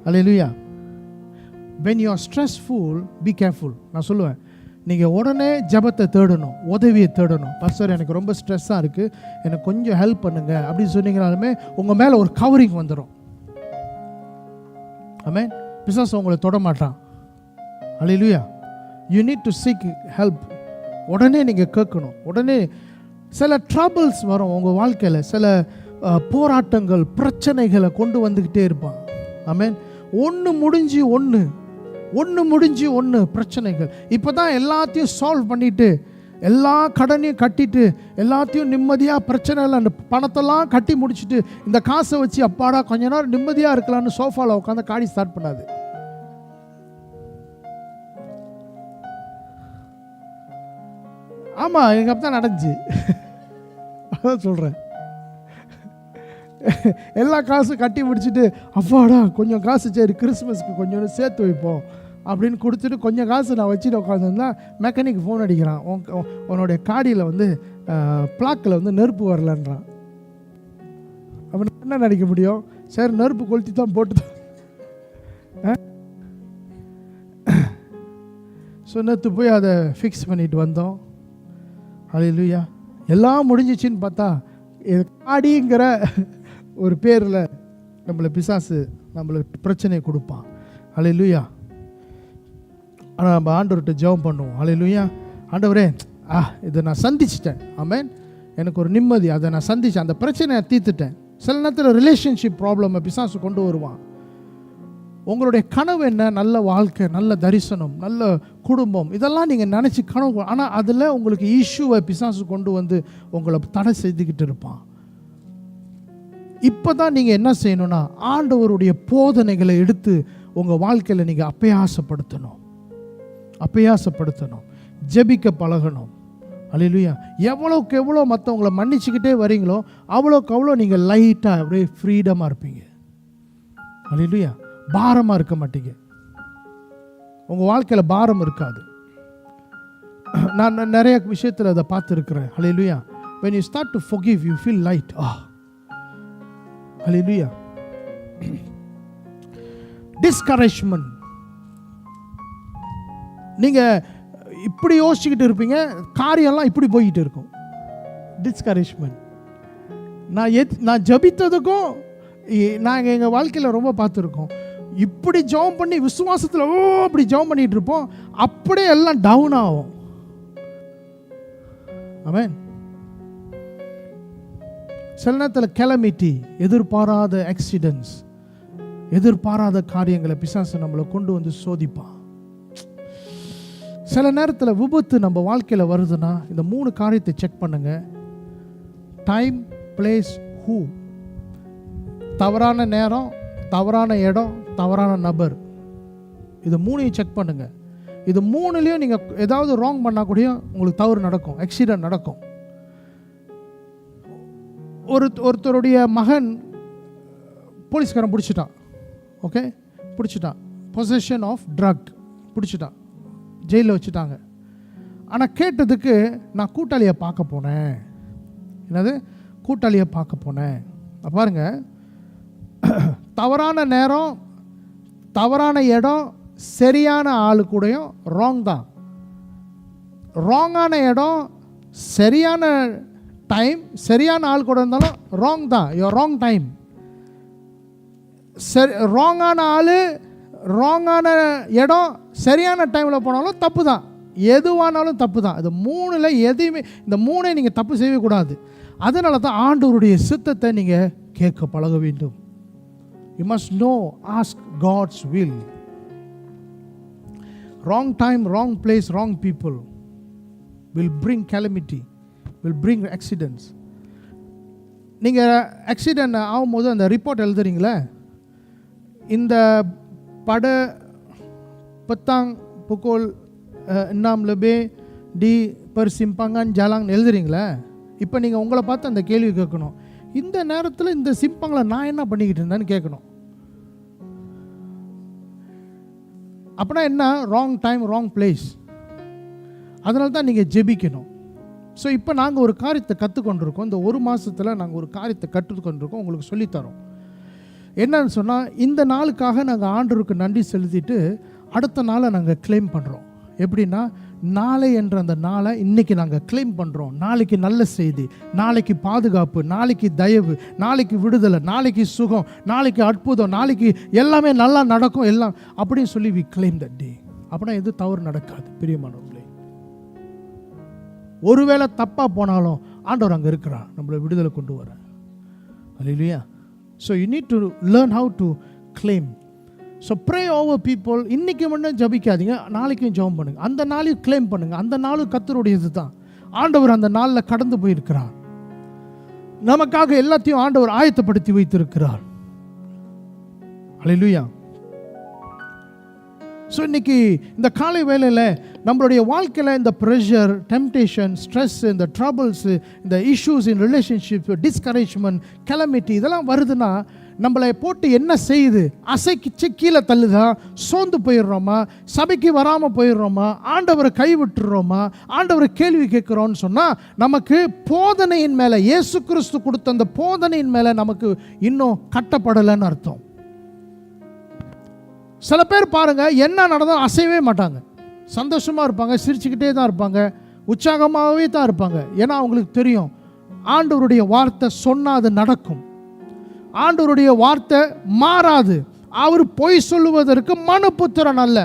Speaker 1: அல்லேலூயா. when you are stressful, be careful. நான் சொல்லுவேன், நீங்கள் உடனே ஜெபத்தை தேடணும், உதவியை தேடணும். பாஸ்டர் எனக்கு ரொம்ப ஸ்ட்ரெஸ்ஸாக இருக்குது, எனக்கு கொஞ்சம் ஹெல்ப் பண்ணுங்க அப்படின்னு சொன்னீங்கனாலுமே உங்கள் மேலே ஒரு கவரிங் வந்துடும். ஆமென். பிசாசு உங்களை தொட மாட்டான். அல்லேலூயா. you need to seek help. உடனே நீங்கள் கேட்கணும், உடனே சில ட்ரபிள்ஸ் வரும் உங்கள் வாழ்க்கையில், சில போராட்டங்கள் பிரச்சனைகளை கொண்டு வந்துக்கிட்டே இருப்பான். ஆமென். ஒன்று முடிஞ்சு ஒன்று பிரச்சனைகள். இப்போ தான் எல்லாத்தையும் சால்வ் பண்ணிவிட்டு எல்லா கடனையும் கட்டிட்டு எல்லாத்தையும் நிம்மதியாக பிரச்சனைகள் அந்த பணத்தெல்லாம் கட்டி முடிச்சுட்டு இந்த காசை வச்சு அப்பாடா கொஞ்ச நேரம் நிம்மதியாக இருக்கலாம்னு சோஃபாவில் உட்காந்து காடி ஸ்டார்ட் பண்ணாது. ஆமாம், எங்கள் அப்பா தான் நடந்துச்சு. அதான் சொல்கிறேன். எல்லா காசும் கட்டி முடிச்சுட்டு அப்பாடா கொஞ்சம் காசு சரி கிறிஸ்மஸ்க்கு கொஞ்சம் சேர்த்து வைப்போம் அப்படின்னு கொடுத்துட்டு கொஞ்சம் காசு நான் வச்சுட்டு உட்காந்துருந்தா மெக்கானிக் ஃபோன் அடிக்கிறான், உன்னுடைய காடியில் வந்து பிளாக்கில் வந்து நெருப்பு வரலன்றான். அப்போ என்ன நினைக்க முடியும்? சரி நெருப்பு கொளுத்தி தான் போட்டு நேற்று போய் அதை ஃபிக்ஸ் பண்ணிட்டு வந்தோம். ஹல்லேலூயா. எல்லாம் முடிஞ்சிச்சின்னு பார்த்தா காடிங்கிற ஒரு பேரில் நம்மளை பிசாசு நம்மளுக்கு பிரச்சனையை கொடுப்பான். ஹல்லேலூயா. ஆனால் நம்ம ஆண்டவர்கிட்ட ஜெபம் பண்ணுவோம். ஹல்லேலூயா. ஆண்டவரே, இதை நான் சந்திச்சிட்டேன். ஆமென். எனக்கு ஒரு நிம்மதி, அதை நான் சந்தித்தேன், அந்த பிரச்சனையை தீர்த்துட்டேன். சில நேரத்தில் ரிலேஷன்ஷிப் ப்ராப்ளமை பிசாசு கொண்டு வருவான். உங்களுடைய கனவு என்ன? நல்ல வாழ்க்கை, நல்ல தரிசனம், நல்ல குடும்பம், இதெல்லாம் நீங்கள் நினச்சி கனவு. ஆனால் அதில் உங்களுக்கு இஷ்யூவை பிசாசு கொண்டு வந்து உங்களை தடை செய்துக்கிட்டு இருப்பான். இப்போ தான் நீங்கள் என்ன செய்யணும்னா ஆண்டவருடைய போதனைகளை எடுத்து உங்கள் வாழ்க்கையில் நீங்கள் அப்பயாசப்படுத்தணும், ஜெபிக்க பழகணும். ஹல்லேலூயா. எவ்வளோக்கு எவ்வளோ மற்றவங்களை மன்னிச்சுக்கிட்டே வரீங்களோ அவ்வளோக்கு அவ்வளோ நீங்கள் லைட்டாக அப்படியே ஃப்ரீடமாக இருப்பீங்க. ஹல்லேலூயா. பாரமாக இருக்க மாட்டீங்க, உங்கள் வாழ்க்கையில் பாரம் இருக்காது. நான் நிறைய விஷயத்தில் அதை பார்த்துருக்கிறேன். ஹல்லேலூயா. when you start to forgive you feel light. Hallelujah. discouragement, நீங்கள் இப்படி யோசிச்சுக்கிட்டு இருப்பீங்க, காரியம்லாம் இப்படி போய்கிட்டு இருக்கும். டிஸ்கரேஜ்மெண்ட். நான் ஜபித்ததுக்கும் நாங்கள் எங்கள் வாழ்க்கையில் ரொம்ப பார்த்துருக்கோம். இப்படி ஜெபம் பண்ணி விசுவாசத்தில் அப்படி ஜெபம் பண்ணிகிட்டு இருப்போம், அப்படியே எல்லாம் டவுன் ஆகும். ஆமென். சில நேரத்தில் கெலமிட்டி, எதிர்பாராத ஆக்சிடென்ட்ஸ், எதிர்பாராத காரியங்களை பிசாசு நம்மளை கொண்டு வந்து சோதிப்பான். சில நேரத்தில் விபத்து நம்ம வாழ்க்கையில் வருதுன்னா இந்த 3 காரியத்தை செக் பண்ணுங்க. Time, place, who. தவறான நேரம், தவறான இடம், தவறான நபர். இது 3ஐயும் செக் பண்ணுங்க. இது 3லையும் நீங்கள் ஏதாவது ராங் பண்ணால் கூட உங்களுக்கு தவறு நடக்கும், ஆக்சிடென்ட் நடக்கும். ஒருத்தருடைய மகன் போலீஸ்காரன் பிடிச்சிட்டான். ஓகே, பிடிச்சிட்டான். பொசஷன் ஆஃப் ட்ரக் பிடிச்சிட்டான், ஜெயிலில் வச்சுட்டாங்க. ஆனால் கேட்டதுக்கு நான் கூட்டாளியை பார்க்க போனேன். என்னது? கூட்டாளியை பார்க்க போனேன். பாருங்க, தவறான நேரம், தவறான இடம், சரியான ஆளு கூடயும் ராங் தான். ராங்கான இடம், சரியான டைம், சரியான ஆள் கூட இருந்தாலும் ராங் தான். யோ ராங் டைம். சரி, ராங்கான ஆள், ராங்கான இடம், சரியான டைமில் போனாலும் தப்பு தான். எதுவானாலும் தப்பு தான். இது 3ல் எதையுமே, இந்த 3ஐ நீங்கள் தப்பு செய்யவே கூடாது. அதனால தான் ஆண்டவருடைய சித்தத்தை நீங்கள் கேட்க பழக வேண்டும். You must know, ask God's will. Wrong time, wrong place, wrong people will bring calamity, will bring accidents. நீங்கள் ஆக்சிடென்ட் ஆகும்போது அந்த ரிப்போர்ட் எழுதுறீங்களே, இந்த பட petang pukul 6 lebih di persimpangan jalan எழுதுறீங்களே, இப்போ நீங்கள் உங்களை பார்த்து அந்த கேள்வி கேட்கணும். இந்த நேரத்தில் இந்த சிம்பங்கில் நான் என்ன பண்ணிக்கிட்டு இருந்தேன்னு கேட்கணும். அப்படின்னா என்ன? Wrong time, wrong place. அதனால தான் நீங்கள் ஜெபிக்கணும். ஸோ இப்போ நாங்கள் ஒரு காரியத்தை கற்றுக்கொண்டிருக்கோம். இந்த 1 மாதத்தில் நாங்கள் ஒரு காரியத்தை கற்றுக்கொண்டிருக்கோம், உங்களுக்கு சொல்லித்தரோம். என்னன்னு சொன்னால், இந்த நாளுக்காக நாங்கள் ஆண்டவருக்கு நன்றி செலுத்திட்டு அடுத்த நாளை நாங்கள் கிளைம் பண்ணுறோம். எப்படின்னா, நாளை என்ற அந்த நாளை இன்றைக்கி நாங்கள் கிளைம் பண்ணுறோம். நாளைக்கு நல்ல செய்தி, நாளைக்கு பாதுகாப்பு, நாளைக்கு தயவு, நாளைக்கு விடுதலை, நாளைக்கு சுகம், நாளைக்கு அற்புதம், நாளைக்கு எல்லாமே நல்லா நடக்கும் எல்லாம் அப்படின்னு சொல்லி வி கிளைம் தட் டே. அப்படின்னா எது தவறு நடக்காது பிரியமானவர்களே. ஒருவேளை தப்பாக போனாலும் ஆண்டவர் அங்கே இருக்கிறார் நம்மளை விடுதலை கொண்டு வர. அல்லேலூயா. So you need to learn how to claim. So pray over people. இன்றைக்கி மட்டும் ஜபிக்காதீங்க, நாளைக்கும் ஜெபம் பண்ணுங்கள். அந்த நாளையும் கிளைம் பண்ணுங்கள். அந்த நாளும் கர்த்தருடையது தான். ஆண்டவர் அந்த நாளில் கடந்து போயிருக்கிறார். நமக்காக எல்லாத்தையும் ஆண்டவர் ஆயத்தப்படுத்தி வைத்திருக்கிறார். அல்லேலூயா. ஸோ இன்னைக்கு இந்த காலை வேளையில் நம்மளுடைய வாழ்க்கையில் இந்த ப்ரெஷர், டெம்டேஷன், ஸ்ட்ரெஸ், இந்த ட்ரபிள்ஸு, இந்த இஷ்யூஸ் இன் ரிலேஷன்ஷிப், டிஸ்கரேஜ்மெண்ட், கெலமிட்டி இதெல்லாம் வருதுன்னா நம்மளை போட்டு என்ன செய்யுது? அசைக்கிச்சு கீழே தள்ளுதா? சோர்ந்து போயிடுறோமா? சபைக்கு வராமல் போயிடுறோமா? ஆண்டவரை கைவிட்டுறோமா? ஆண்டவரை கேள்வி கேட்குறோன்னு சொன்னால் நமக்கு போதனையின் மேலே, இயேசு கிறிஸ்து கொடுத்த அந்த போதனையின் மேலே நமக்கு இன்னும் கட்டப்படலைன்னு அர்த்தம். சில பேர் பாருங்க, என்ன நடந்தாலும் அசையவே மாட்டாங்க, சந்தோஷமாக இருப்பாங்க, சிரிச்சுக்கிட்டே தான் இருப்பாங்க, உற்சாகமாகவே தான் இருப்பாங்க. ஏன்னா அவங்களுக்கு தெரியும் ஆண்டவருடைய வார்த்தை சொன்னால் அது நடக்கும். ஆண்டவருடைய வார்த்தை மாறாது. அவர் பொய் சொல்லுவதற்கு மனுபுத்திரன் அல்ல.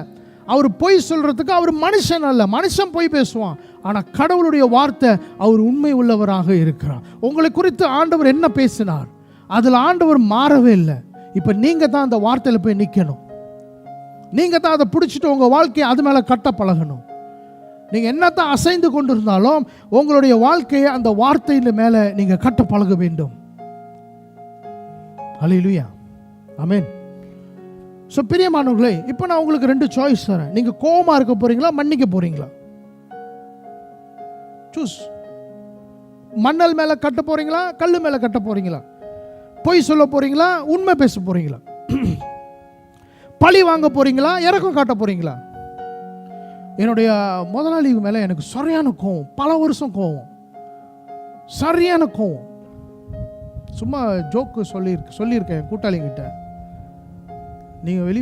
Speaker 1: அவர் பொய் சொல்றதுக்கு அவர் மனுஷன் அல்ல. மனுஷன் பொய் பேசுவான், ஆனால் கடவுளுடைய வார்த்தை அவர் உண்மை உள்ளவராக இருக்கிறார். உங்களை குறித்து ஆண்டவர் என்ன பேசினார், அதில் ஆண்டவர் மாறவே இல்லை. இப்போ நீங்கள் தான் அந்த வார்த்தையில் போய் நிற்கணும். நீங்கள் தான் அதை பிடிச்சிட்டு உங்கள் வாழ்க்கையை அது மேலே கட்ட பழகணும். நீங்கள் என்னத்தான் அசைந்து கொண்டு இருந்தாலும் உங்களுடைய வாழ்க்கையை அந்த வார்த்தையின் மேலே நீங்கள் கட்ட பழக வேண்டும். அல்லேலூயா. ஆமென். ஸோ பிரியமானவர்களே, இப்போ நான் உங்களுக்கு 2 சாய்ஸ் தரேன். நீங்கள் கோபமாக இருக்க போறீங்களா, மன்னிக்க போறீங்களா? சூஸ். மண்ணல் மேலே கட்ட போறீங்களா, கல்லு மேலே கட்ட போறீங்களா? பொய் சொல்ல போறீங்களா, உண்மை பேச போறீங்களா? பழி வாங்க போறீங்களா, இறக்கம் காட்ட போறீங்களா? என்னுடைய முதலாளி மேலே எனக்கு சரியான கோவம், பல வருஷம் கோவம், சரியான கோவம். சும்மா ஜோக்கு சொல்லியிருக்கேன் என் கூட்டாளிங்கிட்ட. நீங்கள் வெளியே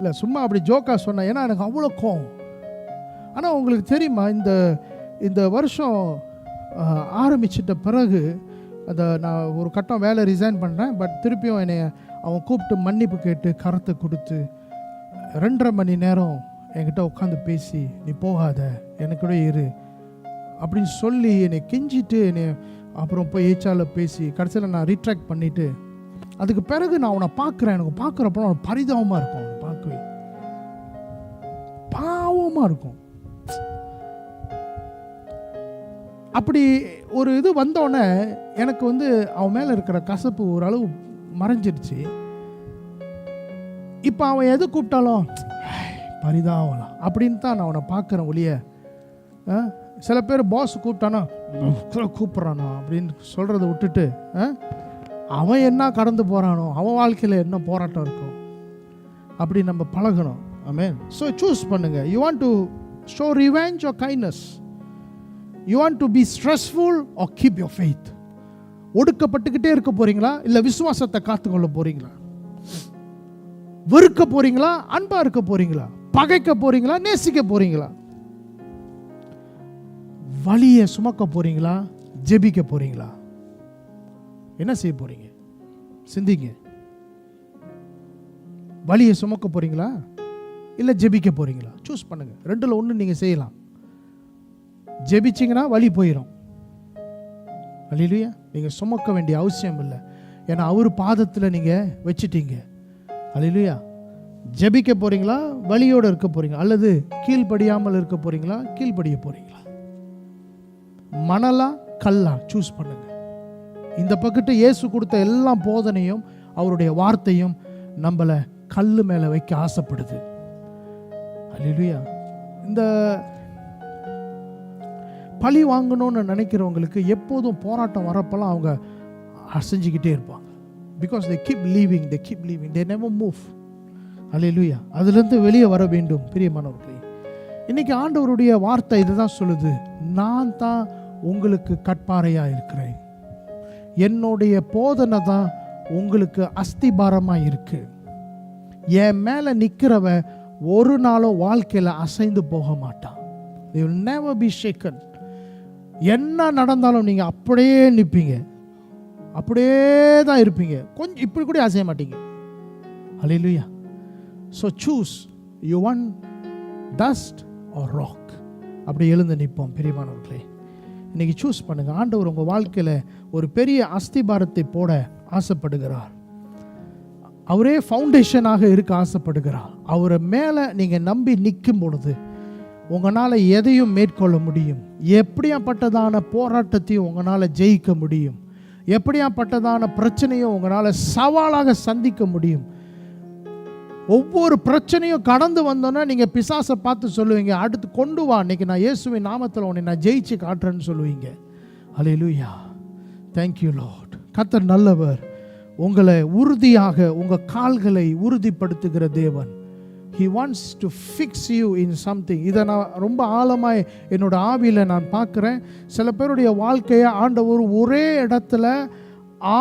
Speaker 1: இல்லை, சும்மா அப்படி ஜோக்காக சொன்னேன். ஏன்னா எனக்கு அவ்வளோ கோவம். ஆனால் உங்களுக்கு தெரியுமா, இந்த வருஷம் ஆரம்பிச்சிட்ட பிறகு நான் ஒரு கட்டம் வேலை ரிசைன் பண்ணுறேன். பட் திருப்பியும் என்னை அவன் கூப்பிட்டு மன்னிப்பு கேட்டு கரத்தை கொடுத்து 2.5 மணி நேரம் என்கிட்ட உட்காந்து பேசி, நீ போகாத, எனக்கு கூட இரு அப்படின்னு சொல்லி என்னை கெஞ்சிட்டு என்னை அப்புறம் போய் ஏச்சால பேசி கடைசியில் நான் ரீட்ராக்ட் பண்ணிவிட்டு, அதுக்கு பிறகு நான் அவனை பார்க்குறேன். எனக்கு பார்க்குறப்போ அவன் பரிதாபமாக இருக்கும். அவனை பார்க்கவே பாவமாக இருக்கும். அப்படி ஒரு இது வந்தோடனே எனக்கு அவன் மேலே இருக்கிற கசப்பு ஓரளவு மறைஞ்சிருச்சு. இப்போ அவன் எது கூப்பிட்டாலும் பரிதாபலாம் அப்படின்னு தான் நான் அவனை பார்க்குறேன் ஒழிய, சில பேர் பாஸ் கூப்பிட்டானா கூப்பிட்றானோ அப்படின்னு சொல்கிறத விட்டுட்டு அவன் என்ன கடந்து போகிறானோ, அவன் வாழ்க்கையில் என்ன போராட்டம் இருக்கும் அப்படி நம்ம பழகணும். ஆமென். ஸோ சூஸ் பண்ணுங்க. You want to show revenge or kindness? You want to be stressful or keep your faith? ஒடுக்கப்பட்டுக்கிட்டே இருக்க போறீங்களா, இல்லை விசுவாசத்தை காத்துக்கொள்ள போறீங்களா? வெறுக்க போறீங்களா, அன்பா இருக்க போறீங்களா? பகைக்க போறீங்களா, நேசிக்க போறீங்களா? வலியை சுமக்க போறீங்களா, ஜெபிக்க போறீங்களா? என்ன செய்ய போறீங்க? சிந்திங்க. வலியை சுமக்க போறீங்களா, இல்லை ஜெபிக்க போறீங்களா? சூஸ் பண்ணுங்க. 2ல் 1 நீங்க செய்யலாம். ஜெபிச்சிங்கன்னா வலி போயிடும். அல்லேலூயா. நீங்க சுமக்க வேண்டிய அவசியம் இல்லை. ஏன்னா அவர் பாதத்தில் நீங்க வச்சிட்டீங்க. அல்லேலூயா. ஜெபிக்க போறீங்களா, வலியோடு இருக்க போறீங்களா, அல்லது கீழ்ப்படியாமல் இருக்க போறீங்களா, கீழ்ப்படிய போறீங்களா? மணலா கல்லா? சூஸ் பண்ணுங்க. இந்த பக்கத்து இயேசு கொடுத்த எல்லா போதனையும் அவருடைய வார்த்தையும் நம்மளை கல்லு மேலே வைக்க ஆசைப்படுது. அல்லேலூயா. இந்த பழி வாங்கணும்னு நினைக்கிறவங்களுக்கு எப்போதும் போராட்டம் வரப்பெல்லாம் அவங்க அசைஞ்சிக்கிட்டே இருப்பாங்க. Because they keep leaving, they never move. அல்லேலூயா. அதுலேருந்து வெளியே வர வேண்டும். பிரியமானவர்களே, இன்னைக்கு ஆண்டவருடைய வார்த்தை இதுதான் சொல்லுது, நான் தான் உங்களுக்கு கட்பாறையாக இருக்கிறேன். என்னுடைய போதனை தான் உங்களுக்கு அஸ்திபாரமாக இருக்கு. என் மேலே நிற்கிறவ ஒரு நாளும் வாழ்க்கையில் அசைந்து போக மாட்டான். They will never be shaken. என்ன நடந்தாலும் நீங்கள் அப்படியே நிற்பீங்க, அப்படியே தான் இருப்பீங்க. கொஞ்சம் இப்படி கூட அசைய மாட்டீங்க. ஹல்லேலூயா. So choose, you want dust or rock. அப்படி எழுந்து நிற்போம். பிரியமானவர்களே, இன்னைக்கு சூஸ் பண்ணுங்க. ஆண்டவர் உங்கள் வாழ்க்கையில் ஒரு பெரிய அஸ்திபாரத்தை போட ஆசைப்படுகிறார். அவரே ஃபவுண்டேஷனாக இருக்க ஆசைப்படுகிறார். அவரை மேலே நீங்கள் நம்பி நிற்கும் பொழுது உங்களால் எதையும் மேற்கொள்ள முடியும். எப்படியாப்பட்டதான போராட்டத்தையும் உங்களால் ஜெயிக்க முடியும். எப்படியாப்பட்டதான பிரச்சனையும் உங்களால் சவாலாக சந்திக்க முடியும். ஒவ்வொரு பிரச்சனையும் கடந்து வந்தோன்னா நீங்கள் பிசாசை பார்த்து சொல்லுவீங்க, அடுத்து கொண்டு வா, இன்னைக்கு நான் இயேசுவின் நாமத்தில் உன்னை நான் ஜெயிச்சு காட்டுறேன்னு சொல்லுவீங்க. ஹல்லேலூயா. Thank you lord. கர்த்தர் நல்லவர். உங்களை உறுதியாக உங்கள் கால்களை உறுதிப்படுத்துகிற தேவன். He wants to fix you in something. இதை நான் ரொம்ப ஆழமாய் என்னோட ஆவியில் நான் பார்க்குறேன். சில பேருடைய வாழ்க்கையை ஆண்டவர் ஒரே இடத்துல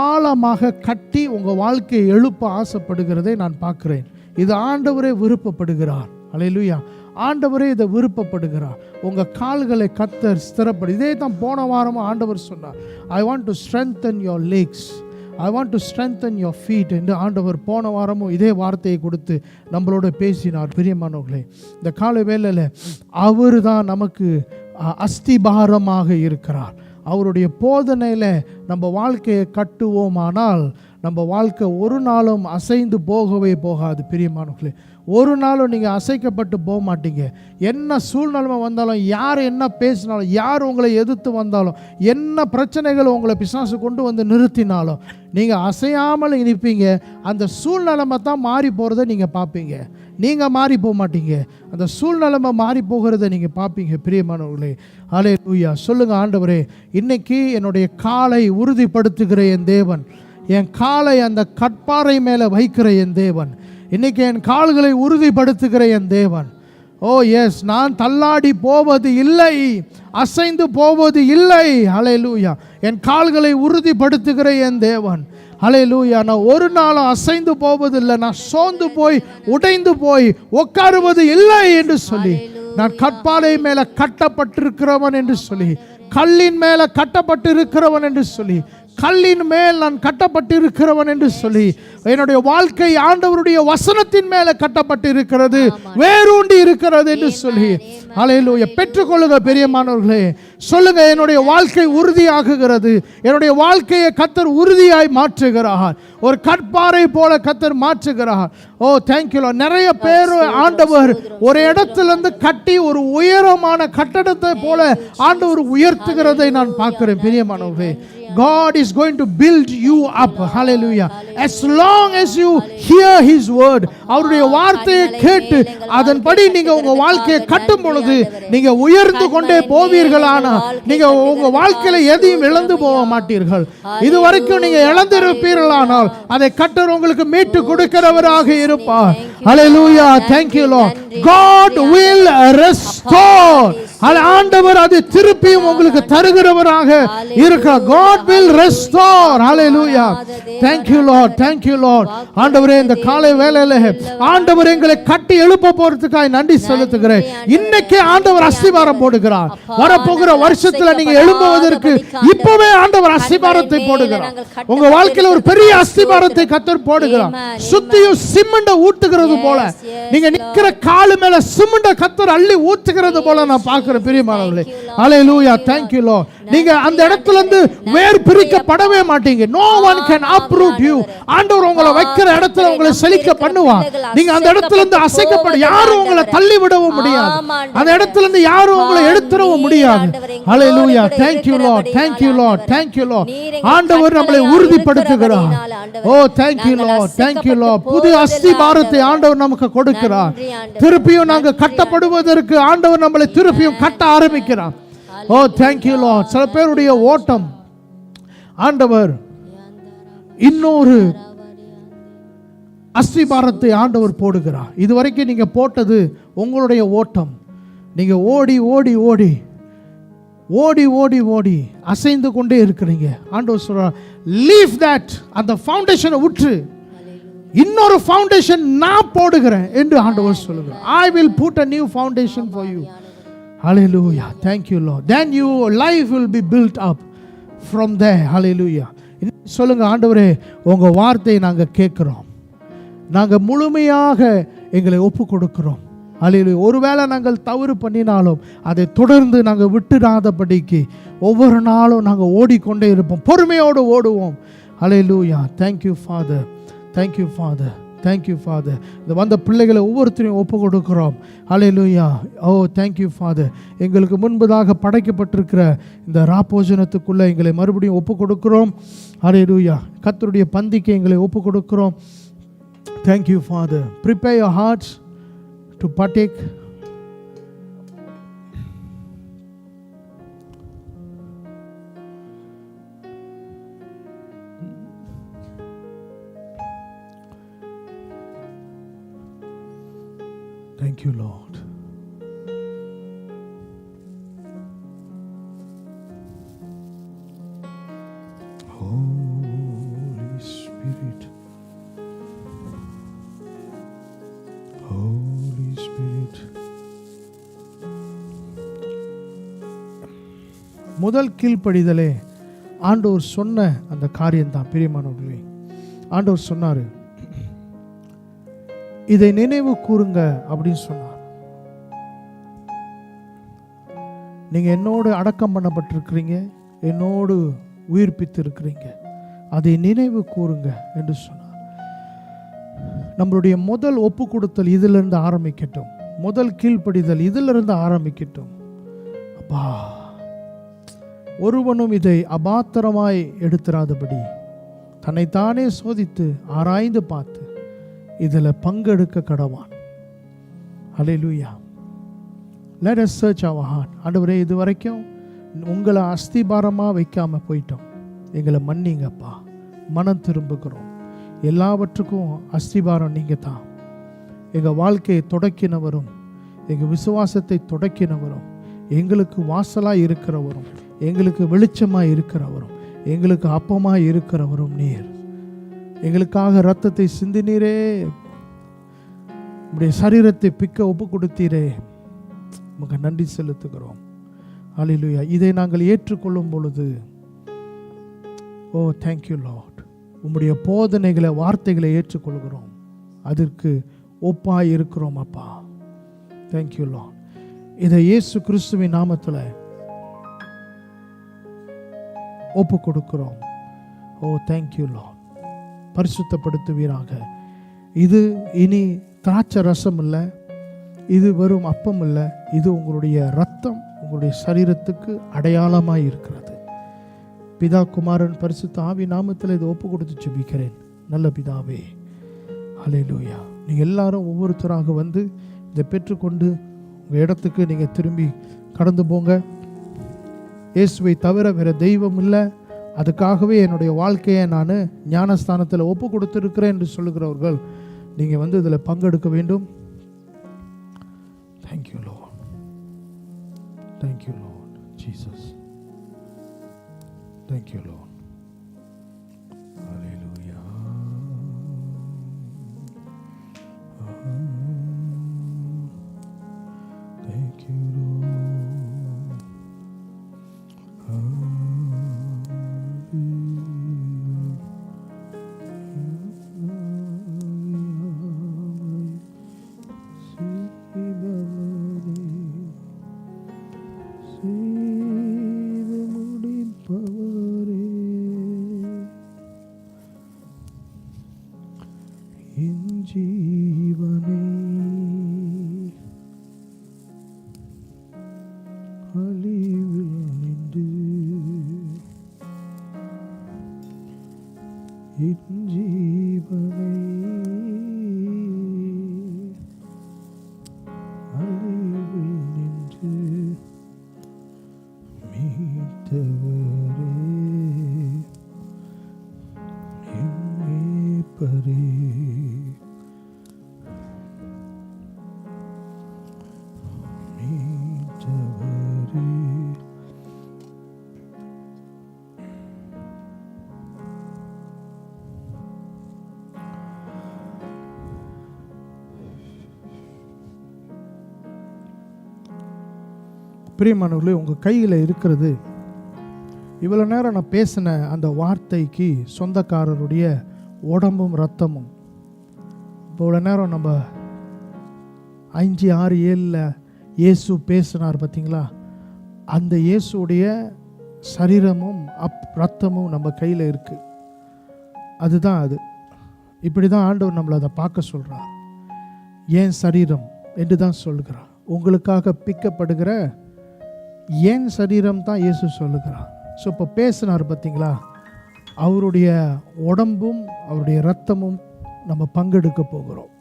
Speaker 1: ஆழமாக கட்டி உங்கள் வாழ்க்கையை எழுப்ப ஆசைப்படுகிறதை நான் பார்க்குறேன். இது ஆண்டவரே விருப்பப்படுகிறார். ஹல்லேலூயா. ஆண்டவரே இதை விருப்பப்படுகிறார். உங்கள் கால்களை கர்த்தர் ஸ்திரப்படு. இதே தான் போன வாரமும் ஆண்டவர் சொன்னார். I want to strengthen your legs. I want to strengthen your feet என்று ஆண்டவர் போன வாரமும் இதே வார்த்தையை கொடுத்து நம்மளோட பேசினார். பிரியமானவர்களே, இந்த காலை வேளையில் அவர் தான் நமக்கு அஸ்திபாரமாக இருக்கிறார். அவருடைய போதனையில் நம்ம வாழ்க்கையை கட்டுவோமானால் நம்ம வாழ்க்கை ஒரு நாளும் அசைந்து போகவே போகாது. பிரியமானவர்களே, ஒரு நாளும் நீங்கள் அசைக்கப்பட்டு போக மாட்டீங்க. என்ன சூழ்நிலைமை வந்தாலும், யார் என்ன பேசினாலும், யார் உங்களை எதிர்த்து வந்தாலும், என்ன பிரச்சனைகள் உங்களை பிசாசு கொண்டு வந்து நிறுத்தினாலும் நீங்கள் அசையாமல் நிற்பீங்க. அந்த சூழ்நிலைமை தான் மாறி போகிறத நீங்கள் பார்ப்பீங்க. நீங்கள் மாறி போக மாட்டீங்க, அந்த சூழ்நிலைமை மாறி போகிறத நீங்கள் பார்ப்பீங்க. பிரியமானவர்களே, ஹல்லேலூயா. சொல்லுங்கள், ஆண்டவரே, இன்னைக்கு என்னுடைய காலை உறுதிப்படுத்துகிற என் தேவன், என் காலை அந்த கற்பாறை மேலே வைக்கிற என் தேவன், இன்னைக்கு என் கால்களை உறுதிப்படுத்துகிற என் தேவன். ஓ எஸ், நான் தள்ளாடி போவது இல்லை, அசைந்து போவது இல்லை. ஹல்லேலூயா. என் கால்களை உறுதிப்படுத்துகிற என் தேவன். ஹல்லேலூயா. நான் ஒரு நாளும் அசைந்து போவதில்லை, நான் சோர்ந்து போய் உடைந்து போய் உட்காருவது இல்லை என்று சொல்லி, நான் கற்பாறை மேலே கட்டப்பட்டிருக்கிறவன் என்று சொல்லி, கல்லின் மேலே கட்டப்பட்டிருக்கிறவன் என்று சொல்லி, கல்லின் மேல் நான் கட்டப்பட்டிருக்கிறவன் என்று சொல்லி, என்னுடைய வாழ்க்கை ஆண்டவருடைய வசனத்தின் மேலே கட்டப்பட்டிருக்கிறது, வேரூண்டி இருக்கிறது என்று சொல்லி, ஹல்லேலூயா. பெற்றுக்கொள்ளுங்க பிரியமானவர்களே. சொல்லுங்க, என்னுடைய வாழ்க்கை உறுதியாகுகிறது, என்னுடைய வாழ்க்கையை கர்த்தர் உறுதியாய் மாற்றுகிறார், ஒரு கற்பாறை போல கர்த்தர் மாற்றுகிறார். ஓ தேங்க்யூ. நிறைய பேர் ஆண்டவர் ஒரு இடத்திலிருந்து கட்டி ஒரு உயரமான கட்டடத்தை போல ஆண்டவர் உயர்த்துகிறதை நான் பார்க்கிறேன். பிரியமானவர்களே, God is going to build you up. Hallelujah. As long as you hear his word, அவருடைய வார்த்தையை கேட்டு அதன்படி நீங்க உங்க வாழ்க்கையை கட்டும் பொழுது நீங்க உயர்ந்து கொண்டே போவீர்களானால் நீங்க உங்க வாழ்க்கையில எதையும் இழந்து போக மாட்டீர்கள். இதுவரைக்கும் நீங்க இழந்திருப்பீர்களானால் அதை கர்த்தர் உங்களுக்கு மீட்டு கொடுக்கிறவராக இருப்பார். Hallelujah. Thank you Lord. God will restore. ஆண்டவர் அதை திருப்பியும் உங்களுக்கு தருகிறவராக இருக்கிறார். God will restore. Hallelujah. Thank you Lord. Thank you Lord. ஆண்டவரே, இந்த காலை வேளையில ஆண்டவர் எங்களை கட்டி எழுப்ப போறதுக்காக நன்றி செலுத்துகிறேன். இன்னைக்கு ஆண்டவர் அஸ்திபாரம் போடுகிறார். வரப்போகிற வருஷத்துல நீங்க எழும்புவதற்கு இப்பவே ஆண்டவர் அஸ்திபாரத்தை போடுகிறார். உங்க வாழ்க்கையில ஒரு பெரிய அஸ்திபாரத்தை கர்த்தர் போடுகிறார். சுத்தியும் சிமெண்ட ஊத்துகிறது போல, நீங்க நிக்கிற காலு மேல சிமெண்ட கர்த்தர் அள்ளி ஊத்துகிறது போல நான் பார்க்கிறேன். பிரியமானவர்களே, ஹல்லேலூயா. Thank you Lord. நீங்க அந்த இடத்துல இருந்து வேர் பிரிக்கப்படவே மாட்டீங்க. No one can uproot you. ஆண்டவர் உங்களை வைக்கிற இடத்துல உங்களை செழிக்க பண்ணுவார். நீங்க அந்த இடத்துல இருந்து அசைக்கப்பட யாரும் உங்களை தள்ளி விடவும் முடியாது. அந்த இடத்துல இருந்து யாரும் உங்களை எடுத்துறவும் முடியாது. ஹல்லேலூயா. Thank you Lord. Thank you Lord. Thank you Lord. ஆண்டவர் நம்மளை உறுதிப்படுத்துகிறார். ஓ thank you Lord. Thank you Lord. புதிய அஸ்திபாரத்தை ஆண்டவர் நமக்கு கொடுக்கிறார். திருப்பியும் நாங்க கட்டப்படுவதற்கு ஆண்டவர் நம்மளை திருப்பியும் கட்ட ஆரம்பிக்கிறார். ஓ thank you Lord. சில பேருடைய ஓட்டம் ஆண்டவர் இன்னொரு அஸ்திபாரத்தை ஆண்டவர் போடுகிறார். இதுவரைக்கும் நீங்க போட்டது உங்களுடைய ஓட்டம். நீங்க ஓடி ஓடி ஓடி ஓடி ஓடி ஓடி அசைந்து கொண்டே இருக்கிறீங்க. ஆண்டவர் சொல்றார், லீவ் தட், அந்த ஃபவுண்டேஷனை விட்டு இன்னொரு ஃபவுண்டேஷன் நான் போடுகிறேன் என்று ஆண்டவர் சொல்லுகிறார். I will put a new foundation for you. Hallelujah. Thank you Lord. Then your life will be built up from there. Hallelujah. சொல்லுங்க, ஆண்டவரே உங்க வார்த்தையை நாங்கள் கேட்கிறோம், நாங்கள் முழுமையாக எங்களை ஒப்பு கொடுக்கிறோம். ஹல்லேலூயா. ஒருவேளை நாங்கள் தவறு பண்ணினாலும் அதை தொடர்ந்து நாங்கள் விட்டுடாதபடிக்கு ஒவ்வொரு நாளும் நாங்கள் ஓடிக்கொண்டே இருப்போம், பொறுமையோடு ஓடுவோம். ஹல்லேலூயா. Thank you father, thank you father, thank you father. இந்த வந்த பிள்ளைகளை ஒவ்வொருத்தரையும் ஒப்பு கொடுக்கிறோம். ஹல்லேலூயா. Oh thank you father. எங்களுக்கு முன்பதாக படைக்கப்பட்டிருக்கிற இந்த ராப்போஜனத்துக்குள்ளே எங்களை மறுபடியும் ஒப்பு கொடுக்கிறோம். ஹல்லேலூயா. கர்த்தருடைய பந்திக்கு எங்களை ஒப்பு கொடுக்கிறோம். Thank you father. Prepare your hearts to partake. Thank you Lord. Holy Spirit, Holy Spirit. முதல் கீழ்ப்படிதலே ஆண்டவர் சொன்ன அந்த காரியம்தான் பிரியமானவர்களே. ஆண்டவர் சொன்னார், இதை நினைவு கூறுங்க அப்படின்னு சொன்னார். நீங்க என்னோடு அடக்கம் பண்ணப்பட்டிருக்கிறீங்க, என்னோடு உயிர்ப்பித்து இருக்கிறீங்க, அதை நினைவு கூறுங்க என்று சொன்னார். நம்மளுடைய முதல் ஒப்பு கொடுத்தல் இதிலிருந்து ஆரம்பிக்கட்டும், முதல் கீழ்ப்படிதல் இதிலிருந்து ஆரம்பிக்கட்டும். அப்பா, ஒருவனும் இதை அபாத்திரமாய் எடுத்துராதபடி தன்னைத்தானே சோதித்து ஆராய்ந்து பார்த்து இதில் பங்கெடுக்க கடவான். ஹல்லேலூயா. Let us search our heart. ஆண்டவரே, இது வரைக்கும் உங்களை அஸ்திபாரமாக வைக்காம போயிட்டோம், எங்களை மன்னிங்கப்பா, மனம் திரும்புகிறோம். எல்லாவற்றுக்கும் அஸ்திபாரம் நீங்கள் தான். எங்கள் வாழ்க்கையை தொடக்கினவரும், எங்கள் விசுவாசத்தை தொடக்கினவரும், எங்களுக்கு வாசலாக இருக்கிறவரும், எங்களுக்கு வெளிச்சமாக இருக்கிறவரும், எங்களுக்கு அப்பமாக இருக்கிறவரும் நீர். எங்களுக்காக இரத்தத்தை சிந்தினீரே, உடைய சரீரத்தை பிக்க ஒப்பு கொடுத்தீரே, உமக்கு நன்றி செலுத்துகிறோம். ஹல்லேலூயா. இதை நாங்கள் ஏற்றுக்கொள்ளும் பொழுது, ஓ தேங்க்யூ லார்ட், உம்முடைய போதனைகளை, வார்த்தைகளை ஏற்றுக்கொள்கிறோம், அதற்கு ஒப்பாய் இருக்கிறோம் அப்பா. Thank you Lord. இதை இயேசு கிறிஸ்துவின் நாமத்தில் ஒப்பு கொடுக்கிறோம். ஓ தேங்க்யூ லார்ட். பரிசுத்தப்படுத்துவீராக. இது இனி திராட்சை ரசம் இல்லை, இது வெறும் அப்பம் இல்லை, இது உங்களுடைய ரத்தம், உங்களுடைய சரீரத்துக்கு அடையாளமாய் இருக்கிறது. பிதா, குமாரன், பரிசுத்த ஆவி நாமத்தில் இதை ஒப்பு கொடுத்து ஜெபிக்கிறேன் நல்ல பிதாவே. ஹல்லேலூயா. நீங்கள் எல்லாரும் ஒவ்வொருத்தராக வந்து இதை பெற்றுக்கொண்டு உங்கள் இடத்துக்கு நீங்கள் திரும்பி கடந்து போங்க. இயேசுவை தவிர வேறு தெய்வம் இல்லை, அதுக்காகவே என்னுடைய வாழ்க்கையை நான் ஞானஸ்தானத்தில் ஒப்பு கொடுத்துருக்கிறேன் என்று சொல்லுகிறவர்கள் நீங்கள் வந்து இதில் பங்கெடுக்க வேண்டும். Thank you lord, thank you lord Jesus, thank you lord. ஹல்லேலூயா. Thank you lord. ஜீவனே அழிவில் நின்று என் ஜீவனை அழிவில் நின்று மீட்டவரே, என் மேய்ப்பரே, பிரியமானவர்களே, உங்கள் கையில் இருக்கிறது இவ்வளோ நேரம் நான் பேசின அந்த வார்த்தைக்கு சொந்தக்காரருடைய உடம்பும் ரத்தமும். இவ்வளோ நேரம் நம்ம 5, 6, 7 இயேசு பேசினார் பார்த்தீங்களா, அந்த இயேசுடைய சரீரமும் ரத்தமும் நம்ம கையில் இருக்குது. அதுதான் அது. இப்படி தான் ஆண்டவர் நம்மளை அதை பார்க்க சொல்கிறார். ஏன் சரீரம் என்று தான் சொல்லுகிறார். உங்களுக்காக பிக்கப்படுகிற ஏன் சரீரம் தான் இயேசு சொல்லுகிறார். ஸோ இப்போ பேசினார் பார்த்தீங்களா, அவருடைய உடம்பும் அவருடைய இரத்தமும் நம்ம பங்கெடுக்க போகிறோம்.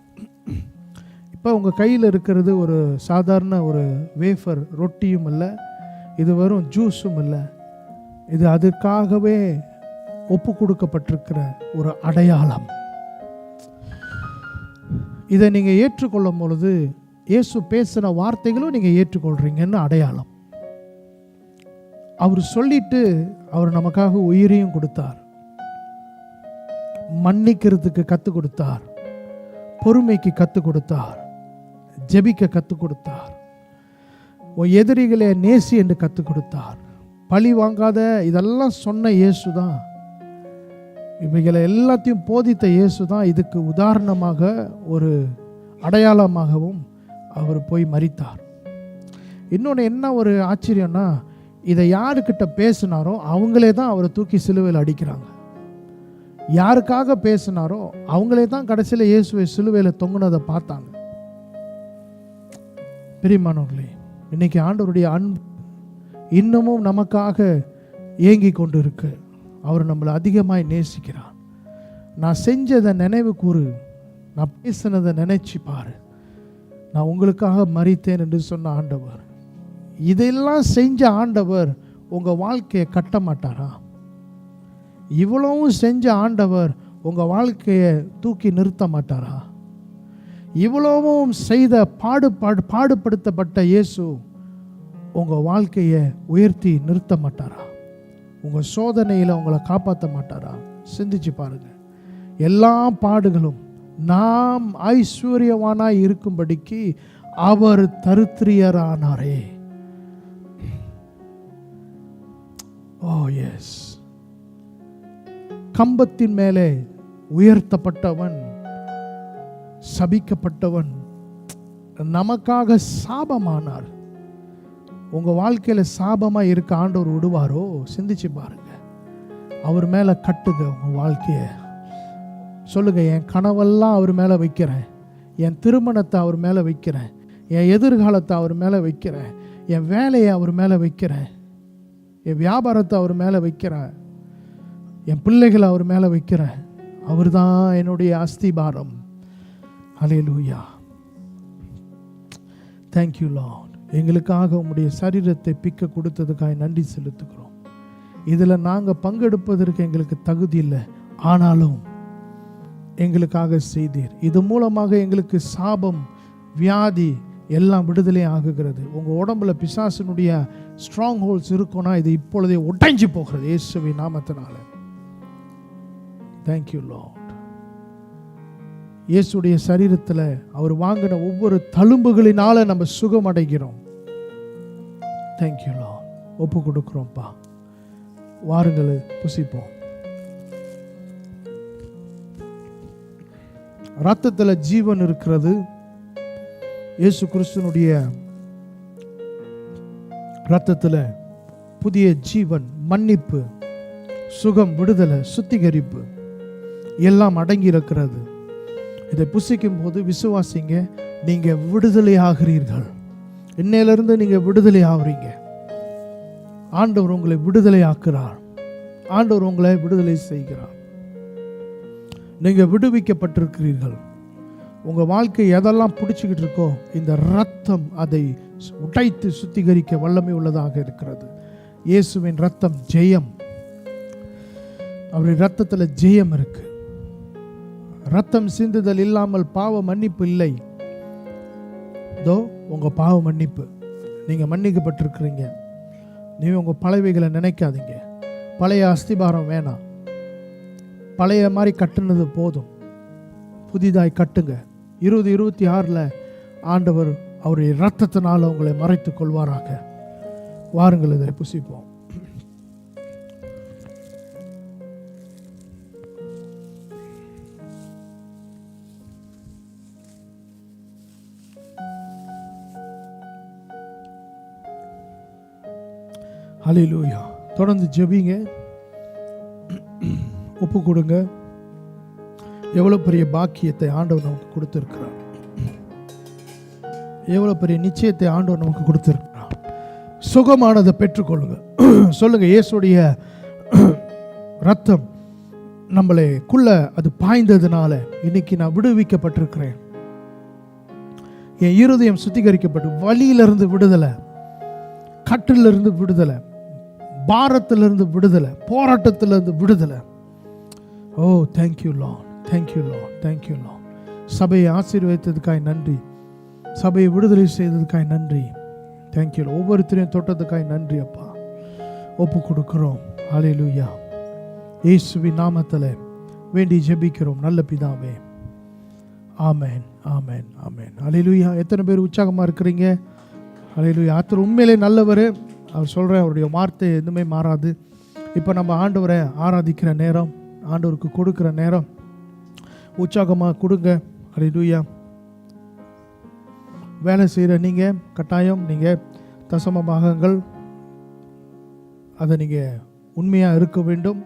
Speaker 1: இப்போ உங்கள் கையில் இருக்கிறது ஒரு சாதாரண ஒரு வேஃபர் ரொட்டியும் இல்லை, இது வெறும் ஜூஸும் இல்லை. இது அதற்காகவே ஒப்பு கொடுக்கப்பட்டிருக்கிற ஒரு அடையாளம். இதை நீங்கள் ஏற்றுக்கொள்ளும் பொழுது இயேசு பேசின வார்த்தைகளும் நீங்கள் ஏற்றுக்கொள்கிறீங்கன்னு அடையாளம். அவர் சொல்லிட்டு அவர் நமக்காக உயிரையும் கொடுத்தார், மன்னிக்கிறதுக்கு கற்றுக் கொடுத்தார், பொறுமைக்கு கற்றுக் கொடுத்தார், ஜெபிக்க கற்றுக் கொடுத்தார், எதிரிகளை நேசி என்று கற்றுக் கொடுத்தார், பழி வாங்காத, இதெல்லாம் சொன்ன இயேசு தான். இவைகளை எல்லாத்தையும் போதித்த இயேசு தான் இதுக்கு உதாரணமாக ஒரு அடையாளமாகவும் அவர் போய் மரித்தார். இன்னொன்று என்ன ஒரு ஆச்சரியம்னா, இதை யாருக்கிட்ட பேசினாரோ அவங்களே தான் அவரை தூக்கி சிலுவையில் அடிக்கிறாங்க. யாருக்காக பேசினாரோ அவங்களே தான் கடைசியில் இயேசுவை சிலுவையில் தொங்குனதை பார்த்தாங்க. பிரியமானவர்களே, இன்னைக்கு ஆண்டவருடைய அன்பு இன்னமும் நமக்காக ஏங்கி கொண்டு இருக்கு. அவர் நம்மளை அதிகமாய் நேசிக்கிறார். நான் செஞ்சதை நினைவு கூறு, நான் பேசினதை நினைச்சு பாரு, நான் உங்களுக்காக மரித்தேன் என்று சொன்ன ஆண்டவர். இதெல்லாம் செஞ்ச ஆண்டவர் உங்கள் வாழ்க்கையை கட்ட மாட்டாரா? இவ்வளவும் செஞ்ச ஆண்டவர் உங்கள் வாழ்க்கையை தூக்கி நிறுத்த மாட்டாரா? இவ்வளவும் செய்த பாடுபடுத்தப்பட்ட இயேசு உங்கள் வாழ்க்கையை உயர்த்தி நிறுத்த மாட்டாரா? உங்கள் சோதனையில் உங்களை காப்பாற்ற மாட்டாரா? சிந்திச்சு பாருங்க. எல்லா பாடுகளும் நாம் ஐஸ்வர்யவானாய் இருக்கும்படிக்கு அவர் தரித்திரியரானாரே. ஓ எஸ், கம்பத்தின் மேலே உயர்த்தப்பட்டவன், சபிக்கப்பட்டவன் நமக்காக சாபமானார். உங்க வாழ்க்கையில சாபமா இருக்க ஆண்டவர் விடுவாரோ? சிந்திச்சு பாருங்க. அவர் மேல கட்டுங்க உங்க வாழ்க்கைய. சொல்லுங்க, என் கனவெல்லாம் அவர் மேல வைக்கிறேன், என் திருமணத்தை அவர் மேல வைக்கிறேன், என் எதிர்காலத்தை அவர் மேல வைக்கிறேன், என் வேலையை அவர் மேல வைக்கிறேன், என் வியாபாரத்தை அவர் மேல வைக்கிறேன், என் பிள்ளைகளை அவர் மேல வைக்கிறேன். அவர் தான் என்னுடைய அஸ்திபாரம். ஹல்லேலூயா. Thank you lord. எங்களுக்காக உம்முடைய சரீரத்தை பிக்க கொடுத்ததுக்காக நன்றி செலுத்துகிறோம். இதில் நாங்கள் பங்கெடுப்பதற்கு எங்களுக்கு தகுதி இல்லை, ஆனாலும் எங்களுக்காக செய்தீர். இது மூலமாக எங்களுக்கு சாபம், வியாதி எல்லாம் விடுதலை ஆகுகிறது. உங்கள் உடம்புல பிசாசினுடைய ஸ்ட்ராங் ஹோல்ஸ் இருக்குன்னா இது இப்பொழுதே உடைஞ்சு போகிறது இயேசுவின் நாமத்தினால. Thank you Lord. இயேசுடைய சரீரத்தில் அவர் வாங்கின ஒவ்வொரு தழும்புகளினால நம்ம சுகம் அடைகிறோம். Thank you Lord. ஒப்பு கொடுக்குறோம்ப்பா. வாருங்கள் புசிப்போம். ரத்தத்தில் ஜீவன் இருக்கிறது. இயேசு கிறிஸ்துனுடைய ரத்தத்தில் புதிய ஜீவன், மன்னிப்பு, சுகம், விடுதலை, சுத்திகரிப்பு எல்லாம் அடங்கி இருக்கிறது. இதை புசிக்கும் போது விசுவாசிங்க, நீங்க விடுதலை ஆகிறீர்கள். இன்னையிலிருந்து நீங்க விடுதலை ஆகிறீங்க. ஆண்டவர் உங்களை விடுதலை ஆக்குறார். ஆண்டவர் உங்களை விடுதலை செய்கிறார். நீங்க விடுவிக்கப்பட்டிருக்கிறீர்கள். உங்க வாழ்க்கை எதெல்லாம் பிடிச்சிக்கிட்டு இருக்கோ இந்த ரத்தம் அதை உடைத்து சுத்திகரிக்க வல்லமை உள்ளதாக இருக்கிறது. இயேசுவின் ரத்தம் ஜெயம். அவருடைய ரத்தத்தில் ஜெயம் இருக்கு. ரத்தம் சிந்துதல் இல்லாமல் பாவ மன்னிப்பு இல்லை. இதோ உங்க பாவ மன்னிப்பு. நீங்க மன்னிக்கப்பட்டிருக்கிறீங்க. நீங்க உங்க பழையவைகளை நினைக்காதீங்க. பழைய அஸ்திபாரம் வேணாம். பழைய மாதிரி கட்டுனது போதும். புதிதாய் கட்டுங்க. 2026 ஆண்டவர் அவருடைய இரத்தத்தினால் உங்களை மறைத்துக் கொள்வாராக. வாருங்கள் இதை புசிப்போம். ஹல்லேலூயா. தொடர்ந்து ஜெபிங்க, ஒப்பு கொடுங்க. எவ்வளோ பெரிய பாக்கியத்தை ஆண்டவர் நமக்கு கொடுத்திருக்கிறார், எவ்வளோ பெரிய நிச்சயத்தை ஆண்டவர் நமக்கு கொடுத்திருக்கிறார். சுகமானதை பெற்றுக்கொள்ளுங்க. சொல்லுங்க, இயேசுடைய ரத்தம் நம்மளைக்குள்ள அது பாய்ந்ததுனால இன்னைக்கு நான் விடுவிக்கப்பட்டிருக்கிறேன். என் இருதயம் சுத்திகரிக்கப்பட்டு வலியிலிருந்து விடுதலை, கட்டிலிருந்து விடுதலை, பாரத்திலிருந்து விடுதலை, போராட்டத்திலிருந்து விடுதலை. Oh thank you lord, thank you lord, thank you lord. சபையை ஆசீர்வதித்ததுக்காய் நன்றி, சபையை விடுதலை செய்ததுக்காய் நன்றி. தேங்க்யூ. ஒவ்வொருத்தரையும் தொட்டதுக்காய் நன்றி அப்பா. ஒப்பு கொடுக்கிறோம். ஹல்லேலூயா. இயேசுவின் நாமத்தில் வேண்டி ஜெபிக்கிறோம் நல்ல பிதாவே. ஆமென், ஆமென், ஆமென். ஹல்லேலூயா. எத்தனை பேர் உற்சாகமாக இருக்கிறீங்க? ஹல்லேலூயா. ஆத்தர் உண்மையிலே நல்லவர். அவர் சொல்கிற அவருடைய வார்த்தை எதுவுமே மாறாது. இப்போ நம்ம ஆண்டவரை ஆராதிக்கிற நேரம், ஆண்டவருக்கு கொடுக்குற நேரம். உற்சாகமாக கொடுங்க. ஹல்லேலூயா. வேலை செய்கிற நீங்கள் கட்டாயம் நீங்கள் தசம பாகங்கள் அதை நீங்கள் உண்மையாக இருக்க வேண்டும்.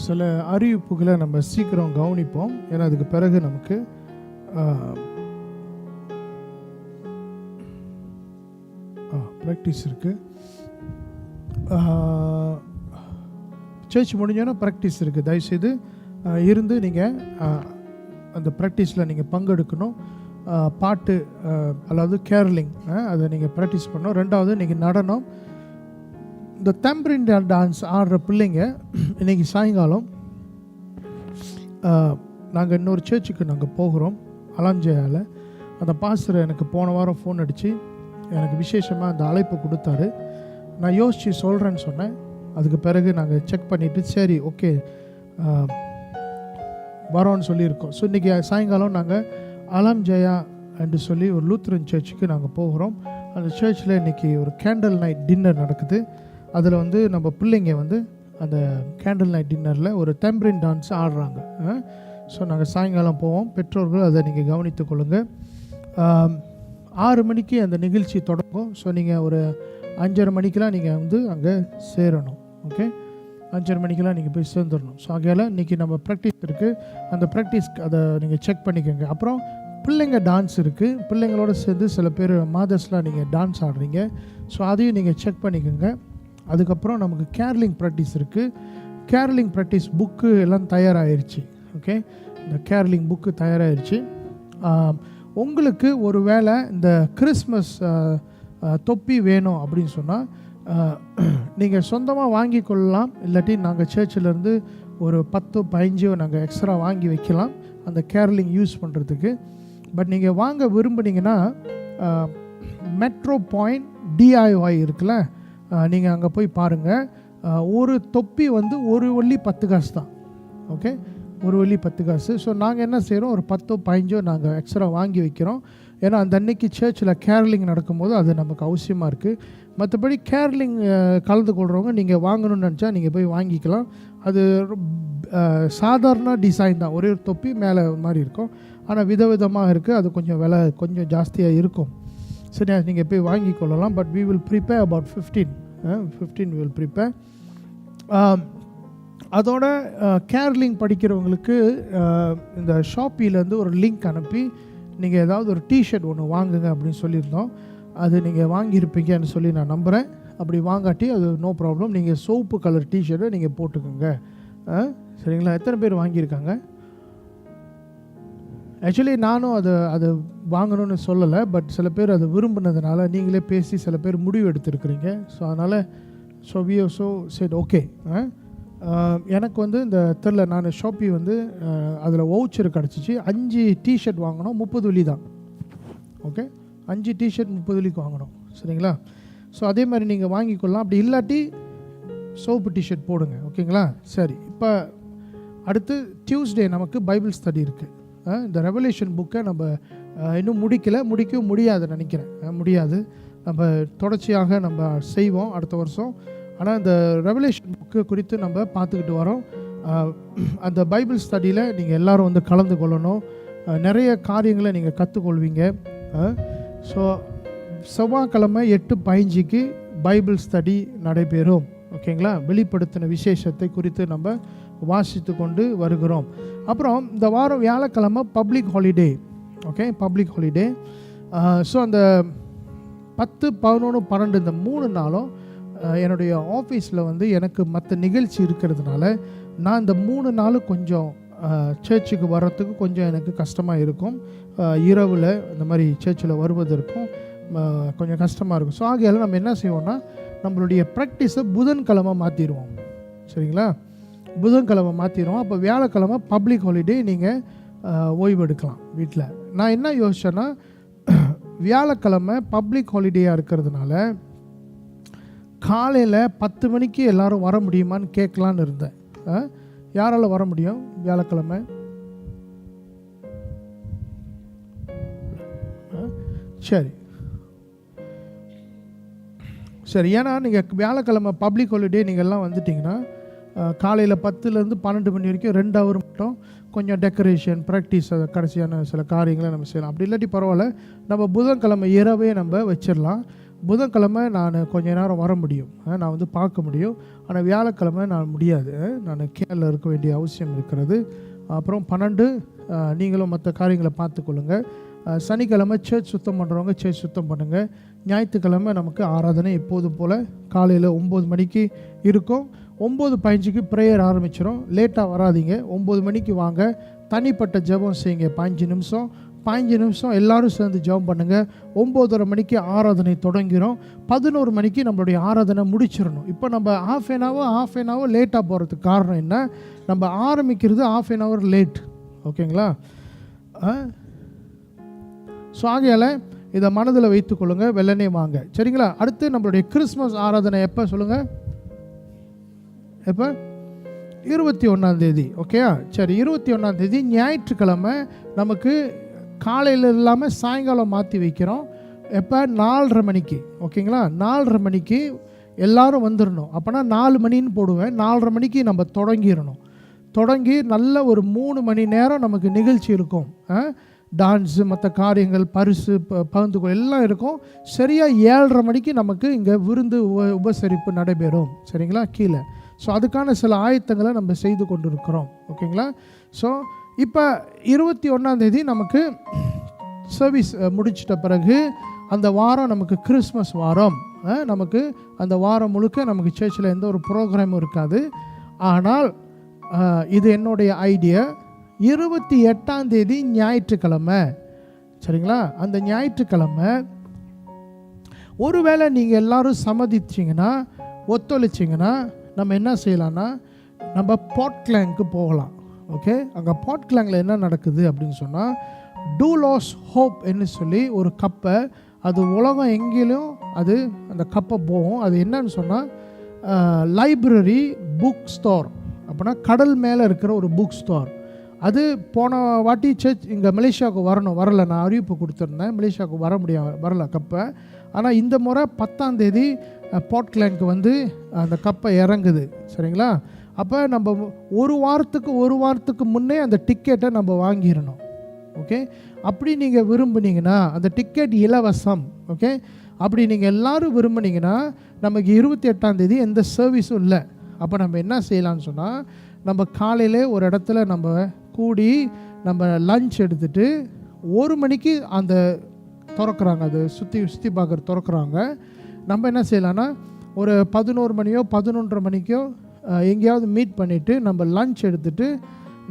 Speaker 1: சில அறிவிப்புகளை நம்ம சீக்கிரம் கவனிப்போம். ஏன்னா அதுக்கு பிறகு நமக்கு ப்ராக்டிஸ் இருக்குது. சர்ச் முடிஞ்சோன்னா ப்ராக்டிஸ் இருக்குது. தயவுசெய்து இருந்து நீங்கள் அந்த ப்ராக்டிஸில் நீங்கள் பங்கெடுக்கணும். பாட்டு அதாவது கேரளிங் அதை நீங்கள் ப்ராக்டிஸ் பண்ணணும். ரெண்டாவது நீங்கள் நடனம். இந்த தம்பரின் டான்ஸ் ஆடுற பிள்ளைங்க இன்றைக்கி சாயங்காலம் நாங்கள் இன்னொரு சர்ச்சுக்கு நாங்கள் போகிறோம் அலாம்ஜயாவில். அந்த பாஸ்டர் எனக்கு போன வாரம் ஃபோன் அடித்து எனக்கு விசேஷமாக அந்த அழைப்பு கொடுத்தாரு. நான் யோசித்து சொல்கிறேன்னு சொன்னேன். அதுக்கு பிறகு நாங்கள் செக் பண்ணிவிட்டு சரி ஓகே வரோன்னு சொல்லியிருக்கோம். ஸோ இன்றைக்கி சாயங்காலம் நாங்கள் அலாம்ஜயா என்று சொல்லி ஒரு லூத்ரன் சர்ச்சுக்கு நாங்கள் போகிறோம். அந்த சர்ச்சில் இன்றைக்கி ஒரு கேண்டில் நைட் டின்னர் நடக்குது. அதில் வந்து நம்ம பிள்ளைங்க வந்து அந்த கேண்டில் நைட் டின்னரில் ஒரு தம்பரின் டான்ஸ் ஆடுறாங்க. ஸோ நாங்கள் சாயங்காலம் போவோம். பெற்றோர்கள் அதை நீங்கள் கவனித்து கொள்ளுங்கள். 6 மணிக்கு அந்த நிகழ்ச்சி தொடங்கும். ஸோ நீங்கள் ஒரு 5:30 மணிக்கெலாம் நீங்கள் வந்து அங்கே சேரணும். ஓகே, 5:30 மணிக்கெலாம் நீங்கள் போய் சேர்ந்துடணும். ஸோ அங்கேலாம் இன்றைக்கி நம்ம ப்ராக்டிஸ் இருக்குது. அந்த ப்ராக்டிஸ்க்கு அதை நீங்கள் செக் பண்ணிக்கோங்க. அப்புறம் பிள்ளைங்க டான்ஸ் இருக்குது. பிள்ளைங்களோட சேர்ந்து சில பேர் மாதர்ஸ்லாம் நீங்கள் டான்ஸ் ஆடுறீங்க. ஸோ அதையும் நீங்கள் செக் பண்ணிக்கோங்க. அதுக்கப்புறம் நமக்கு கேரளிங் ப்ராக்டிஸ் இருக்குது. கேரளிங் ப்ராக்டிஸ் புக்கு எல்லாம் தயாராகிருச்சு. ஓகே, இந்த கேரளிங் புக்கு தயாராகிருச்சு. உங்களுக்கு ஒரு வேளை இந்த கிறிஸ்மஸ் தொப்பி வேணும் அப்படின்னு சொன்னால் நீங்கள் சொந்தமாக வாங்கி கொள்ளலாம். இல்லாட்டி நாங்கள் சர்ச்சிலேருந்து ஒரு 10-15 நாங்கள் எக்ஸ்ட்ரா வாங்கி வைக்கலாம் அந்த கேரளிங் யூஸ் பண்ணுறதுக்கு. பட் நீங்கள் வாங்க விரும்புனீங்கன்னா மெட்ரோ பாயிண்ட் DIY இருக்குல்ல, நீங்கள் அங்கே போய் பாருங்கள். ஒரு தொப்பி வந்து ஒரு வெள்ளி 10 காசு தான். ஓகே, ஒரு வெள்ளி 10 காசு. ஸோ நாங்கள் என்ன செய்கிறோம், ஒரு 10 15 நாங்கள் எக்ஸ்ட்ரா வாங்கி வைக்கிறோம். ஏன்னா அந்த அன்னைக்கு சர்ச்சில் கேரளிங் நடக்கும்போது அது நமக்கு அவசியமாக இருக்குது. மற்றபடி கேரளிங் கலந்து கொள்கிறவங்க நீங்கள் வாங்கணும்னு நினச்சா நீங்கள் போய் வாங்கிக்கலாம். அது சாதாரண டிசைன் தான், ஒரே ஒரு தொப்பி மேலே மாதிரி இருக்கும். ஆனால் விதவிதமாக இருக்குது, அது கொஞ்சம் விலை கொஞ்சம் ஜாஸ்தியாக இருக்கும். சரியா, நீங்கள் போய் வாங்கி கொள்ளலாம். But we will prepare about 15 we will prepare. அதோட கேரளிங் படிக்கிறவங்களுக்கு இந்த ஷாப்பிலேருந்து ஒரு லிங்க் அனுப்பி நீங்கள் ஏதாவது ஒரு டிஷர்ட் ஒன்று வாங்குங்க அப்படின்னு சொல்லியிருந்தோம். அது நீங்கள் வாங்கியிருப்பீங்கன்னு சொல்லி நான் நம்புகிறேன். அப்படி வாங்காட்டி அது நோ ப்ராப்ளம், நீங்கள் சோப்பு கலர் டிஷர்ட்டை நீங்கள் போட்டுக்கோங்க. சரிங்களா? எத்தனை பேர் வாங்கியிருக்காங்க? ஆக்சுவலி நானும் அதை வாங்கணும்னு சொல்லலை, பட் சில பேர் அதை விரும்பினதுனால நீங்களே பேசி சில பேர் முடிவு எடுத்துருக்குறீங்க. ஸோ அதனால் வி ஆல்சோ செட் ஓகே. எனக்கு வந்து இந்த தெரில, நான் ஷாப்பி வந்து அதில் வவுச்சர் கிடச்சிச்சு. 5 டிஷர்ட் வாங்கினோம், 30 வெள்ளி தான். ஓகே, 5 டிஷர்ட் 30 வெள்ளிக்கு வாங்கணும். சரிங்களா? ஸோ அதே மாதிரி நீங்கள் வாங்கிக்கொள்ளலாம். அப்படி இல்லாட்டி சோப்பு டிஷர்ட் போடுங்க. ஓகேங்களா? சரி, இப்போ அடுத்து டியூஸ்டே நமக்கு பைபிள் ஸ்டடி இருக்குது. இந்த ரெவலேஷன் புக்கை நம்ம இன்னும் முடிக்கவும் முடியாது நினைக்கிறேன். முடியாது, நம்ம தொடர்ச்சியாக நம்ம செய்வோம் அடுத்த வருஷம். ஆனால் இந்த ரெவலேஷன் புக்கு குறித்து நம்ம பார்த்துக்கிட்டு வரோம். அந்த பைபிள் ஸ்டடியில் நீங்கள் எல்லோரும் வந்து கலந்து கொள்ளணும். நிறைய காரியங்களை நீங்கள் கற்றுக்கொள்வீங்க. ஸோ செவ்வாய்க்கிழமை 8:15 பைபிள் ஸ்டடி நடைபெறும். ஓகேங்களா? வெளிப்படுத்தின விசேஷத்தை குறித்து நம்ம வாசித்து கொண்டு வருகிறோம். அப்புறம் இந்த வாரம் வியாழக்கிழமை public holiday. Okay, public holiday. So அந்த 10, 11, 12 இந்த 3 நாளும் என்னுடைய ஆஃபீஸில் வந்து எனக்கு மற்ற நிகழ்ச்சி இருக்கிறதுனால நான் இந்த 3 நாளும் கொஞ்சம் சர்ச்சுக்கு வர்றதுக்கு கொஞ்சம் எனக்கு கஷ்டமாக இருக்கும். இரவில் இந்த மாதிரி சர்ச்சில் வருவதற்கும் கொஞ்சம் கஷ்டமாக இருக்கும். ஸோ ஆகையால் நம்ம என்ன செய்வோம்னா, நம்மளுடைய ப்ராக்டிஸை புதன்கிழமை மாற்றிடுவோம். சரிங்களா? புதன்கிழமை மாற்றிடுவோம். அப்போ வியாழக்கிழமை பப்ளிக் ஹாலிடே, நீங்கள் ஓய்வு எடுக்கலாம் வீட்டில். நான் என்ன யோசிச்சேன்னா, வியாழக்கிழமை பப்ளிக் ஹாலிடேயாக இருக்கிறதுனால காலையில் 10 மணிக்கு எல்லோரும் வர முடியுமான்னு கேட்கலான்னு இருந்தேன். யாரால் வர முடியும் வியாழக்கிழமை? சரி, ஏன்னா நீங்கள் வியாழக்கிழமை பப்ளிக் ஹாலிடே நீங்கள்லாம் வந்துட்டிங்கன்னா காலையில் 10லேருந்து 12 மணி வரைக்கும் 2 ஹவர் மட்டும் கொஞ்சம் டெக்கரேஷன், ப்ராக்டிஸ், கடைசியான சில காரியங்களை நம்ம செய்யலாம். அப்படி இல்லாட்டி பரவாயில்ல, நம்ம புதன்கிழமை இரவே நம்ம வச்சிடலாம். புதன்கிழமை நான் கொஞ்ச நேரம் வர முடியும், நான் வந்து பார்க்க முடியும். ஆனால் வியாழக்கிழமை நான் முடியாது, நான் கேரளில் இருக்க வேண்டிய அவசியம் இருக்கிறது. அப்புறம் 12 நீங்களும் மற்ற காரியங்களை பார்த்துக்கொள்ளுங்கள். சனிக்கிழமை சர்ச் சுத்தம் பண்ணுறவங்க சர்ச் சுத்தம் பண்ணுங்கள். ஞாயிற்றுக்கிழமை நமக்கு ஆராதனை எப்போதும் போல் காலையில் 9 மணிக்கு இருக்கும். 9:15 ப்ரேயர் ஆரம்பிச்சிடும். லேட்டாக வராதிங்க, 9 மணிக்கு வாங்க. தனிப்பட்ட ஜெபம் செய்யுங்க 15 நிமிஷம் எல்லோரும் சேர்ந்து ஜெபம் பண்ணுங்கள். 9:30 மணிக்கு ஆராதனை தொடங்கிடும். 11 மணிக்கு நம்மளுடைய ஆராதனை முடிச்சிடணும். இப்போ நம்ம half an hour லேட்டாக போகிறதுக்கு காரணம் என்ன? நம்ம ஆரம்பிக்கிறது half an hour லேட். ஓகேங்களா? ஸோ ஆகையால் இதை மனதில் வைத்துக்கொள்ளுங்க, வெள்ளனே வாங்க. சரிங்களா? அடுத்து நம்மளுடைய கிறிஸ்மஸ் ஆராதனை எப்போ சொல்லுங்கள்? எப்போ? 21ஆம் தேதி. ஓகேயா? சரி, 21ஆம் தேதி ஞாயிற்றுக்கிழமை நமக்கு காலையில் இல்லாமல் சாயங்காலம் மாற்றி வைக்கிறோம். எப்போ? 4:30 மணிக்கு. ஓகேங்களா? 4:30 மணிக்கு எல்லோரும் வந்துடணும். அப்போனா 4 மணின்னு போடுவேன். 4:30 மணிக்கு நம்ம தொடங்கி நல்ல ஒரு 3 மணி நேரம் நமக்கு நிகழ்ச்சி இருக்கும். டான்ஸு, மற்ற காரியங்கள், பரிசு பகிர்ந்துகள் எல்லாம் இருக்கும். சரியாக 7:30 மணிக்கு நமக்கு இங்கே விருந்து உபசரிப்பு நடைபெறும். சரிங்களா? கீழே. ஸோ அதுக்கான சில ஆயத்தங்களை நம்ம செய்து கொண்டு இருக்கிறோம். ஓகேங்களா? ஸோ இப்போ 21ஆம் தேதி நமக்கு சர்வீஸ் முடிச்சிட்ட பிறகு அந்த வாரம் நமக்கு கிறிஸ்மஸ் வாரம். நமக்கு அந்த வாரம் முழுக்க நமக்கு சர்ச்சில் எந்த ஒரு ப்ரோக்ராமும் இருக்காது. ஆனால் இது என்னுடைய ஐடியா. 28ஆம் தேதி ஞாயிற்றுக்கிழமை. சரிங்களா? அந்த ஞாயிற்றுக்கிழமை ஒருவேளை நீங்கள் எல்லோரும் சம்மதிச்சிங்கன்னா, ஒத்துழைச்சிங்கன்னா, நம்ம என்ன செய்யலாம்னா, நம்ம பாட்கிளாங்க்கு போகலாம். ஓகே, அங்கே பாட்கிளாங்கில் என்ன நடக்குது அப்படின்னு சொன்னால், டூலாஸ் ஹோப் என்று சொல்லி ஒரு கப்பை, அது உலகம் எங்கேயும் அது அந்த கப்பை போகும். அது என்னன்னு சொன்னால், லைப்ரரி புக் ஸ்டோர், அப்படின்னா கடல் மேலே இருக்கிற ஒரு புக் ஸ்டோர். அது போன வாட்டி சர்ச் இங்கே மலேசியாவுக்கு வரல, நான் அறிவிப்பு கொடுத்துருந்தேன், மலேசியாவுக்கு வரல கப்பை. ஆனால் இந்த முறை 10ஆம் தேதி போர்ட்லேண்டுக்கு வந்து அந்த கப்பை இறங்குது, சரிங்களா? அப்போ நம்ம ஒரு வாரத்துக்கு முன்னே அந்த டிக்கெட்டை நம்ம வாங்கிடணும், ஓகே? அப்படி நீங்கள் விரும்புனீங்கன்னா அந்த டிக்கெட் இலவசம், ஓகே? அப்படி நீங்கள் எல்லோரும் விரும்புனீங்கன்னா நமக்கு 28ஆம் தேதி எந்த சர்வீஸும் இல்லை. அப்போ நம்ம என்ன செய்யலான்னு சொன்னால், நம்ம காலையில் ஒரு இடத்துல நம்ம கூடி நம்ம லஞ்ச் எடுத்துகிட்டு 1 மணிக்கு அந்த திறக்கிறாங்க, அது சுற்றி பார்க்குற திறக்கிறாங்க. நம்ம என்ன செய்யலான்னா ஒரு 11 மணியோ 11:30 மணிக்கோ எங்கேயாவது மீட் பண்ணிவிட்டு நம்ம லஞ்ச் எடுத்துகிட்டு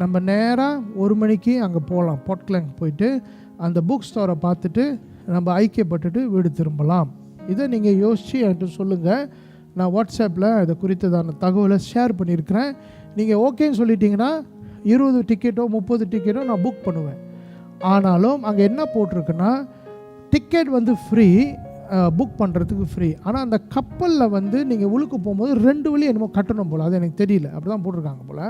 Speaker 1: நம்ம நேராக 1 மணிக்கு அங்கே போகலாம். போர்ட்லேண்ட் போயிட்டு அந்த புக் ஸ்டோரை பார்த்துட்டு நம்ம ஐக்கியப்பட்டுட்டு வீடு திரும்பலாம். இதை நீங்கள் யோசித்து என்கிட்ட சொல்லுங்கள். நான் வாட்ஸ்அப்பில் இதை குறித்ததான தகவலை ஷேர் பண்ணியிருக்கிறேன். நீங்கள் ஓகேன்னு சொல்லிட்டீங்கன்னா 20 டிக்கெட்டோ 30 டிக்கெட்டோ நான் புக் பண்ணுவேன். ஆனாலும் அங்கே என்ன போட்டிருக்குன்னா, டிக்கெட் வந்து ஃப்ரீ, புக் பண்ணுறதுக்கு ஃப்ரீ. ஆனால் அந்த கப்பலில் வந்து நீங்கள் உள்ளுக்கு போகும்போது 2 வழி என்னமோ கட்டணும் போல், அது எனக்கு தெரியல, அப்படி தான் போட்டிருக்காங்க போல்.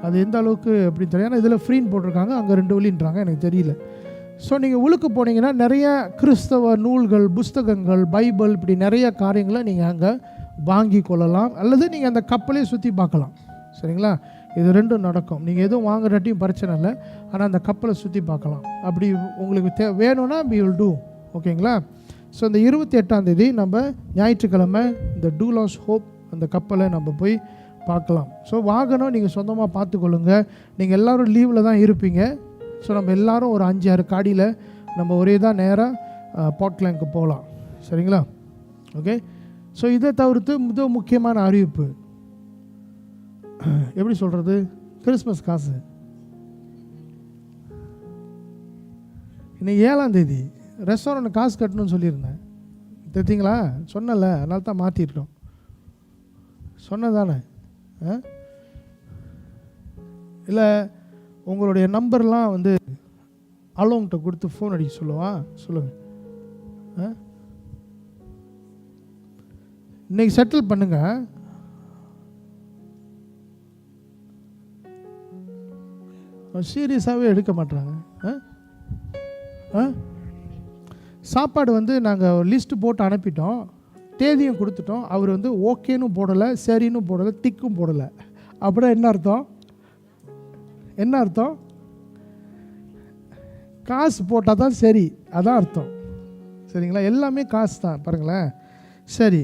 Speaker 1: அது எந்த அளவுக்கு அப்படின்னு தெரியல. ஆனால் இதில் ஃப்ரீன்னு போட்டிருக்காங்க, அங்கே 2 வழின்றாங்க, எனக்கு தெரியல. ஸோ நீங்கள் உள்ளுக்கு போனீங்கன்னா நிறைய கிறிஸ்தவ நூல்கள், புஸ்தகங்கள், பைபிள், இப்படி நிறைய காரியங்களை நீங்கள் அங்கே வாங்கி கொள்ளலாம். அல்லது நீங்கள் அந்த கப்பலே சுற்றி பார்க்கலாம், சரிங்களா? இது 2ம் நடக்கும். நீங்கள் எதுவும் வாங்குறட்டியும் பிரச்சனை இல்லை, ஆனால் அந்த கப்பலை சுற்றி பார்க்கலாம். அப்படி உங்களுக்கு வேணும்னா we will do, ஓகேங்களா? ஸோ இந்த 28ஆம் தேதி நம்ம ஞாயிற்றுக்கிழமை இந்த டூலாஸ் ஹோப் அந்த கப்பலை நம்ம போய் பார்க்கலாம். ஸோ வாகனம் நீங்கள் சொந்தமாக பார்த்துக்கொள்ளுங்க. நீங்கள் எல்லோரும் லீவில் தான் இருப்பீங்க. ஸோ நம்ம எல்லோரும் ஒரு 5-6 காடியில் நம்ம ஒரே தான் நேராக போர்ட்லேண்டுக்கு போகலாம், சரிங்களா? ஓகே. ஸோ இதை தவிர்த்து மிக முக்கியமான அறிவிப்பு, எப்படி சொல்கிறது, கிறிஸ்மஸ் காசு இன்னைக்கு 7ஆம் தேதி ரெஸ்டாரண்ட் காசு கட்டணும்னு சொல்லியிருந்தேன், தெரிஞ்சிங்களா? சொன்னல, அதனால தான் மாற்றிட்டோம். சொன்னதானே? இல்லை உங்களுடைய நம்பர்லாம் வந்து அலோங்கிட்ட கொடுத்து ஃபோன் அடிக்க சொல்லுங்கள். இன்னைக்கு செட்டில் பண்ணுங்க. சீரியஸாகவே எடுக்க மாட்டாங்க. சாப்பாடு வந்து நாங்கள் ஒரு லிஸ்ட்டு போட்டு அனுப்பிட்டோம், தேதியும் கொடுத்துட்டோம். அவர் வந்து ஓகேன்னு போடலை, சரின்னு போடலை, டிக்கும் போடலை. அப்படின்னா என்ன அர்த்தம்? காசு போட்டால் தான் சரி, அதான் அர்த்தம், சரிங்களா? எல்லாமே காசு தான், பாருங்களேன். சரி,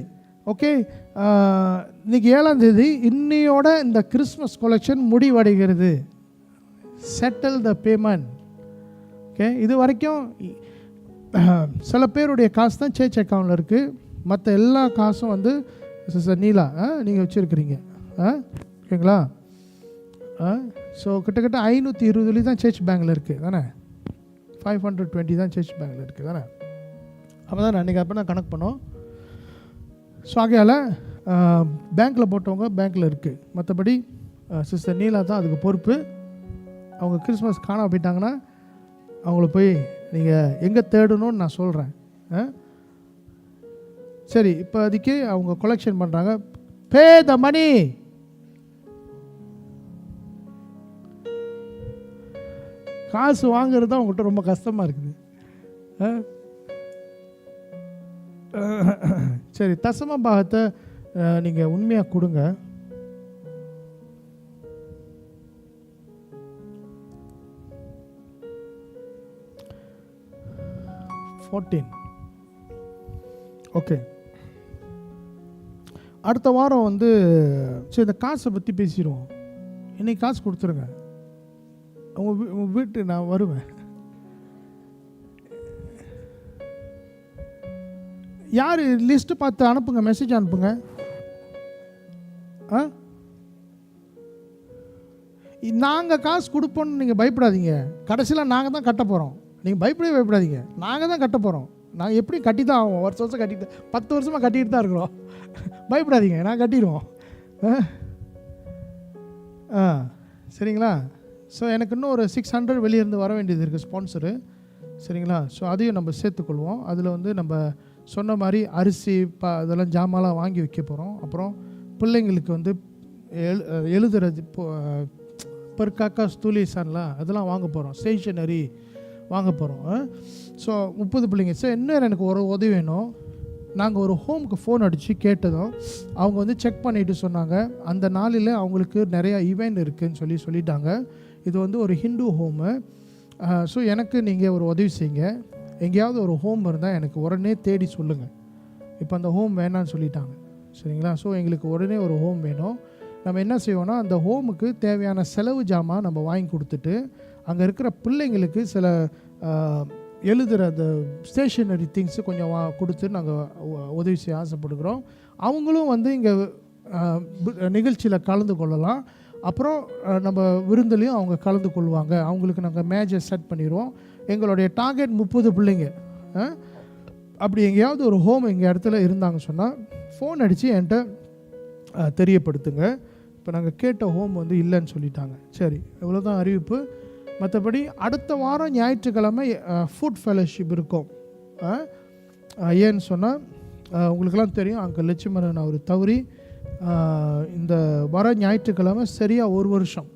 Speaker 1: ஓகே. இன்னைக்கு 7ஆம் தேதி, இன்னையோட இந்த கிறிஸ்மஸ் கலெக்ஷன் முடிவடைகிறது. Settle the payment, okay. இது வரைக்கும் சில பேருடைய காசு தான் சர்ச் அக்கௌண்ட்டில் இருக்குது, மற்ற எல்லா காசும் வந்து நீலா நீங்கள் வச்சுருக்கிறீங்க, ஓகேங்களா? ஸோ கிட்டத்தட்ட 520 தான் சர்ச் பேங்கில் இருக்குது தானே, 520 தான் சர்ச் பேங்கில் இருக்குது தானே. அப்போ தான் அன்றைக்கி அப்போ தான் கணக்கு பண்ணோம். ஸோ ஆகையால் பேங்க்கில் போட்டவங்க பேங்க்கில் இருக்குது, மற்றபடி சிஸ்டர் நீலா தான் அதுக்கு பொறுப்பு. அவங்க கிறிஸ்மஸ் காணாம போயிட்டாங்கன்னா அவங்கள போய் நீங்கள் எங்கே தேடணும்னு நான் சொல்கிறேன். சரி, இப்போ அதுக்கு அவங்க கலெக்ஷன் பண்ணுறாங்க. பே த மணி. காசு வாங்குறது தான் உங்கள்கிட்ட ரொம்ப கஷ்டமாக இருக்குது. சரி, தசம பாகத்தை நீங்கள் உண்மையாக கொடுங்க. ஓகே. அடுத்த வாரம் வந்து சரி இந்த காசை பற்றி பேசிடுவோம். இன்னைக்கு காசு கொடுத்துருங்க, உங்கள் வீட்டு நான் வருவேன். யார் லிஸ்ட்டு பார்த்து அனுப்புங்க, மெசேஜ் அனுப்புங்க. நாங்கள் காசு கொடுப்போன்னு நீங்கள் பயப்படாதீங்க. கடைசியில் நாங்கள் தான் கட்ட போகிறோம். நீங்கள் பயப்படாதீங்க, நாங்கள் தான் கட்ட போகிறோம். நாங்கள் எப்படி கட்டி தான் ஆகும், வருஷம் கட்டிட்டு 10 வருஷமாக கட்டிட்டு தான் இருக்கிறோம். பயப்படாதீங்க, நான் கட்டிடுவோம். சரிங்களா? ஸோ எனக்கு இன்னும் ஒரு 600 வெளியிருந்து வர வேண்டியது இருக்குது, ஸ்பான்சரு, சரிங்களா? ஸோ அதையும் நம்ம சேர்த்துக்கொள்வோம். அதில் வந்து நம்ம சொன்ன மாதிரி அரிசி இதெல்லாம் ஜாமான்லாம் வாங்கி வைக்க போகிறோம். அப்புறம் பிள்ளைங்களுக்கு வந்து எழுதுறது பர்காக்கா ஸ்டூலிசான்லாம் அதெல்லாம் வாங்க போகிறோம், ஸ்டேஷனரி வாங்க போகிறோம். ஸோ 30 பிள்ளைங்க. சார் இன்னும் எனக்கு ஒரு உதவி வேணும். நாங்கள் ஒரு ஹோமுக்கு ஃபோன் அடித்து கேட்டதும் அவங்க வந்து செக் பண்ணிவிட்டு சொன்னாங்க, அந்த நாளில் அவங்களுக்கு நிறையா ஈவெண்ட் இருக்குதுன்னு சொல்லிட்டாங்க. இது வந்து ஒரு ஹிந்து ஹோமு. ஸோ எனக்கு நீங்கள் ஒரு உதவி செய்யுங்க. எங்கேயாவது ஒரு ஹோம் இருந்தால் எனக்கு உடனே தேடி சொல்லுங்கள். இப்போ அந்த ஹோம் வேணான்னு சொல்லிட்டாங்க, சரிங்களா? ஸோ எங்களுக்கு உடனே ஒரு ஹோம் வேணும். நம்ம என்ன செய்வோம்னா, அந்த ஹோமுக்கு தேவையான செலவு ஜாமான் நம்ம வாங்கி கொடுத்துட்டு, அங்கே இருக்கிற பிள்ளைங்களுக்கு சில எழுதுகிற அந்த ஸ்டேஷனரி திங்ஸு கொஞ்சம் கொடுத்து நாங்கள் உதவி செய்ய ஆசைப்படுகிறோம். அவங்களும் வந்து இங்கே நிகழ்ச்சியில் கலந்து கொள்ளலாம். அப்புறம் நம்ம விருந்துலையும் அவங்க கலந்து கொள்வாங்க. அவங்களுக்கு நாங்கள் மேஜை செட் பண்ணிடுவோம். எங்களுடைய டார்கெட் 30 பிள்ளைங்க. அப்படி எங்கேயாவது ஒரு ஹோம் எங்கள் இடத்துல இருந்தாங்க சொன்னால் ஃபோன் அடித்து என்கிட்ட தெரியப்படுத்துங்க. இப்போ நாங்கள் கேட்ட ஹோம் வந்து இல்லைன்னு சொல்லிட்டாங்க. சரி, இவ்வளோதான் அறிவிப்பு. மற்றபடி அடுத்த வாரம் ஞாயிற்றுக்கிழமை ஃபுட் ஃபெலோஷிப் இருக்கும். ஏன்னு சொன்னால் உங்களுக்கெல்லாம் தெரியும், அங்கே லட்சுமணன் அவர் தவறி இந்த வர ஞாயிற்றுக்கிழமை சரியாக 1 வருஷம்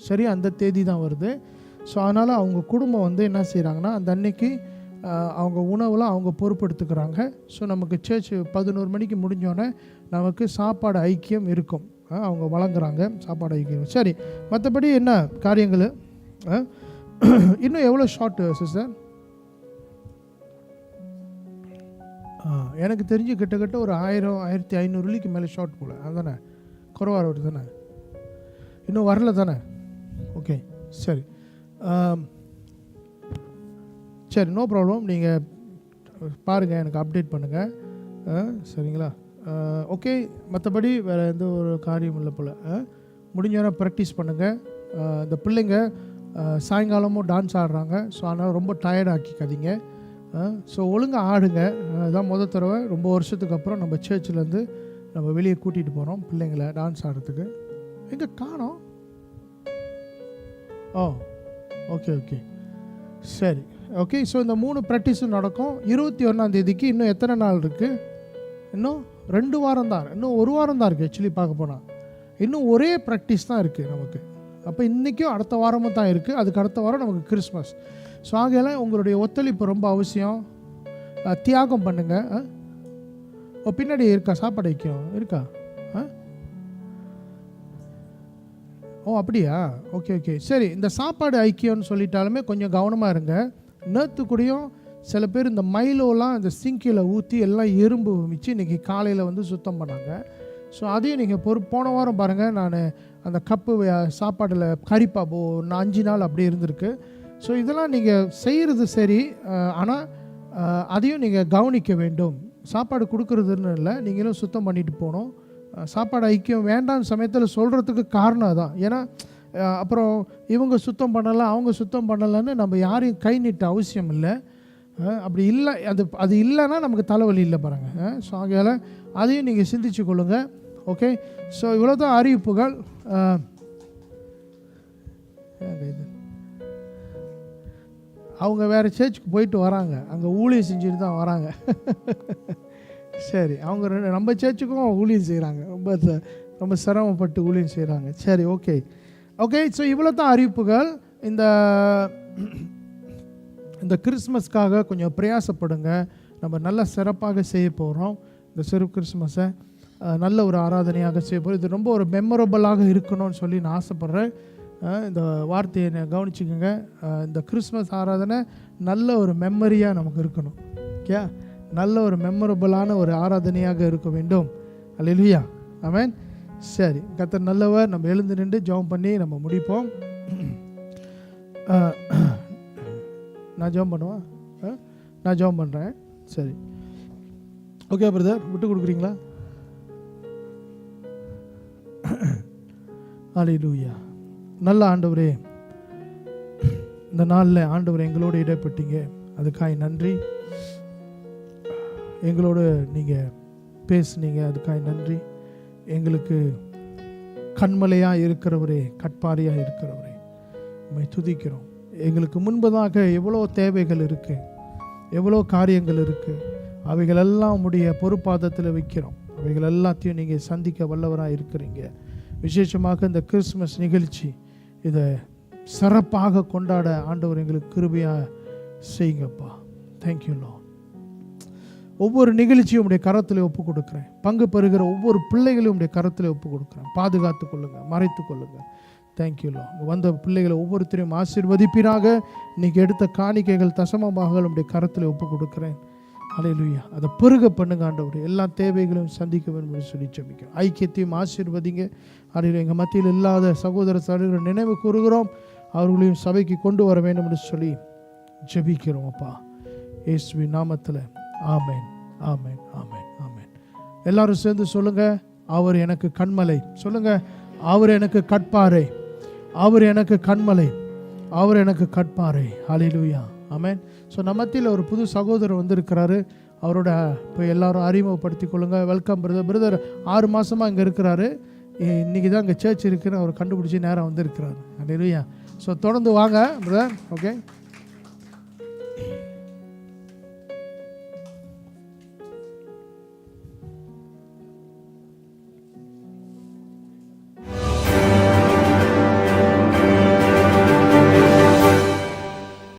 Speaker 1: சரியாக அந்த தேதி தான் வருது. ஸோ அதனால் அவங்க குடும்பம் வந்து என்ன செய்கிறாங்கன்னா, அந்த அன்னைக்கு அவங்க உணவுலாம் அவங்க பொறுப்பெடுத்துக்கிறாங்க. ஸோ நமக்கு சர்ச் 11 மணிக்கு முடிஞ்சோடனே நமக்கு சாப்பாடு ஐக்கியம் இருக்கும். அவங்க வழங்குறாங்க சாப்பாடு ஐக்கியம். சரி, மற்றபடி என்ன காரியங்கள்? இன்னும் எவ்வளோ ஷார்ட் சிஸ்டர்? எனக்கு தெரிஞ்சு கிட்டத்தட்ட ஒரு 1000-1500 வெள்ளிக்கு மேலே ஷார்ட் போல். அதுதானே குறவாக வருது தானே? இன்னும் வரல தானே? ஓகே, சரி சரி, நோ ப்ராப்ளம். நீங்கள் பாருங்கள், எனக்கு அப்டேட் பண்ணுங்கள், சரிங்களா? ஓகே, மற்றபடி வேறு எந்த ஒரு காரியம் இல்லை போல். முடிஞ்சவரை ப்ராக்டிஸ் பண்ணுங்கள். இந்த பிள்ளைங்க சாயங்காலமும் டான்ஸ் ஆடுறாங்க. ஸோ அதனால் ரொம்ப டயர்ட் ஆக்கிக்காதீங்க. ஸோ ஒழுங்காக ஆடுங்க. அதுதான் முதல் தடவை ரொம்ப வருஷத்துக்கு அப்புறம் நம்ம சர்ச்சிலேருந்து நம்ம வெளியே கூட்டிகிட்டு போகிறோம் பிள்ளைங்களை டான்ஸ் ஆடுறதுக்கு. எங்கே காணோம்? ஓ, ஓகே ஓகே, சரி ஓகே. ஸோ இந்த 3 ப்ராக்டிஸும் நடக்கும். 21ஆம் தேதிக்கு இன்னும் எத்தனை நாள் இருக்குது? இன்னும் 2 வாரம் தான், இன்னும் 1 வாரம் தான் இருக்குது. ஆக்சுவலி பார்க்க போனால் இன்னும் ஒரே ப்ராக்டிஸ் தான் இருக்குது நமக்கு. அப்போ இன்றைக்கும் அடுத்த வாரமும் தான் இருக்குது. அதுக்கு அடுத்த வாரம் நமக்கு கிறிஸ்மஸ். ஸோ ஆகையால் உங்களுடைய ஒத்துழைப்பு ரொம்ப அவசியம். தியாகம் பண்ணுங்கள். பின்னாடி இருக்கா சாப்பாடு ஐக்கியம் இருக்கா? ஓ அப்படியா? ஓகே ஓகே, சரி. இந்த சாப்பாடு ஐக்கியம்னு சொல்லிட்டாலுமே கொஞ்சம் கவனமாக இருங்க. நேற்று கூடயும் சில பேர் இந்த மைலோலாம் இந்த சிங்கில் ஊற்றி எல்லாம் எறும்பு மிச்சு இன்றைக்கி காலையில் வந்து சுத்தம் பண்ணாங்க. ஸோ அதையும் நீங்கள் போன வாரம் பாருங்கள், நான் அந்த கப்பு சாப்பாடில் கறிப்பாப்போ 5 நாள் அப்படியே இருந்திருக்கு. ஸோ இதெல்லாம் நீங்கள் செய்கிறது சரி, ஆனால் அதையும் நீங்கள் கவனிக்க வேண்டும். சாப்பாடு கொடுக்குறதுன்னு இல்லை, நீங்களும் சுத்தம் பண்ணிட்டு போகணும். சாப்பாடு ஐக்கியம் வேண்டாம் சமயத்தில் சொல்கிறதுக்கு காரணம் அதான். ஏன்னா அப்புறம் இவங்க சுத்தம் பண்ணலை அவங்க சுத்தம் பண்ணலைன்னு நம்ம யாரையும் கை நீட்ட அவசியம் இல்லை. அப்படி இல்லை, அது இல்லைன்னா நமக்கு தலைவலி இல்லை பாருங்கள். ஸோ ஆகையால் அதையும் நீங்கள் சிந்திச்சு கொள்ளுங்கள். ஓகே, ஸோ இவ்வளோ தான் அறிவிப்புகள். அவங்க வேறு சர்ச்சுக்கு போயிட்டு வராங்க, அங்கே ஊழியம் செஞ்சுட்டு தான் வராங்க. சரி, அவங்க நம்ம சர்ச்சுக்கும் ஊழியம் செய்கிறாங்க, ரொம்ப சிரமப்பட்டு ஊழியம் செய்கிறாங்க. சரி, ஓகே ஓகே. ஸோ இவ்வளோ தான் அறிவிப்புகள். இந்த கிறிஸ்மஸ்க்காக கொஞ்சம் பிரயாசப்படுங்க. நம்ம நல்லா சிறப்பாக செய்ய போகிறோம். இந்த சிறு கிறிஸ்மஸை நல்ல ஒரு ஆராதனையாக செய்ய போகிறோம். இது ரொம்ப ஒரு மெமரபுளாக இருக்கணும்னு சொல்லி நான் ஆசைப்பட்றேன். இந்த வார்த்தையை கவனிச்சுக்கோங்க. இந்த கிறிஸ்மஸ் ஆராதனை நல்ல ஒரு மெமரியாக நமக்கு இருக்கணும். ஓகே, நல்ல ஒரு மெமரபுளான ஒரு ஆராதனையாக இருக்க வேண்டும். அல்லேலூயா, ஆமென். சரி, கர்த்தர் நல்லவர். நம்ம எழுந்து நின்று ஜெபம் பண்ணி நம்ம முடிப்போம். நான் ஜெபம் பண்ணுவேன், நான் ஜெபம் பண்ணுறேன். சரி, ஓகே பிரதர், விட்டு கொடுக்குறீங்களா? அல்லேலூயா. நல்ல ஆண்டவரே, இந்த நாளில் ஆண்டவர் எங்களோடு இடைப்பட்டீங்க, அதுக்காக நன்றி. எங்களோடு நீங்கள் பேசுனீங்க, அதுக்காக நன்றி. எங்களுக்கு கண்மலையாக இருக்கிறவரே, கட்பாரியாக இருக்கிறவரே, உம்மை துதிக்கிறோம். எங்களுக்கு முன்பதாக எவ்வளோ தேவைகள் இருக்குது, எவ்வளோ காரியங்கள் இருக்குது, அவைகளெல்லாம் உம்முடைய பொறுப்பாதத்தில் வைக்கிறோம். அவைகள் எல்லாத்தையும் நீங்கள் சந்திக்க வல்லவராக இருக்கிறீங்க. விசேஷமாக இந்த கிறிஸ்துமஸ் நிகழ்ச்சி இதை சிறப்பாக கொண்டாட ஆண்டவர் எங்களுக்கு கிருபையாக செய்யுங்கப்பா. Thank you Lord. ஒவ்வொரு நிகழ்ச்சியும் உடைய கரத்தில் ஒப்பு கொடுக்குறேன். பங்கு பெறுகிற ஒவ்வொரு பிள்ளைகளையும் உடைய கரத்தில் ஒப்பு கொடுக்குறேன். பாதுகாத்து கொள்ளுங்க, மறைத்து கொள்ளுங்க. Thank you Lord. வந்த பிள்ளைகளை ஒவ்வொருத்தரையும் ஆசீர்வதிப்பீராக. இன்னைக்கு எடுத்த காணிக்கைகள் தசமமாக உடைய கரத்தில் ஒப்பு கொடுக்குறேன். அல்லேலூயா. அதை பெருக பண்ணுங்க ஆண்டவரே. எல்லா தேவைகளையும் சந்திக்க வேண்டும் என்று சொல்லி ஜெபிக்கிறோம். ஐக்கியத்தையும் ஆசீர்வதிங்க. அல்லேலூயா. எங்கள் மத்தியில் இல்லாத சகோதர சகோதரர்களை நினைவு கூறுகிறோம். அவர்களையும் சபைக்கு கொண்டு வர வேண்டும் என்று சொல்லி ஜெபிக்கிறோம் அப்பா, இயேசுவின் நாமத்தில். ஆமென், ஆமென், ஆமென், ஆமென். எல்லாரும் சேர்ந்து சொல்லுங்க, அவர் எனக்கு கண்மலை. சொல்லுங்க, அவர் எனக்கு கட்பாறை, அவர் எனக்கு கண்மலை, அவர் எனக்கு கட்பாறை. ஹல்லேலூயா, ஆமென். ஸோ நம்ம மத்தியில் ஒரு புது சகோதரர் வந்திருக்கிறாரு. அவரோட இப்போ எல்லாரும் அறிமுகப்படுத்தி கொள்ளுங்க. Welcome brother. பிரதர் 6 மாதமாக இங்கே இருக்கிறாரு. இன்றைக்கி தான் இங்கே சர்ச் இருக்குன்னு அவர் கண்டுபிடிச்சி நேரம் வந்திருக்கிறாரு. ஹல்லேலூயா. ஸோ தொடர்ந்து வாங்க பிரதர். ஓகே.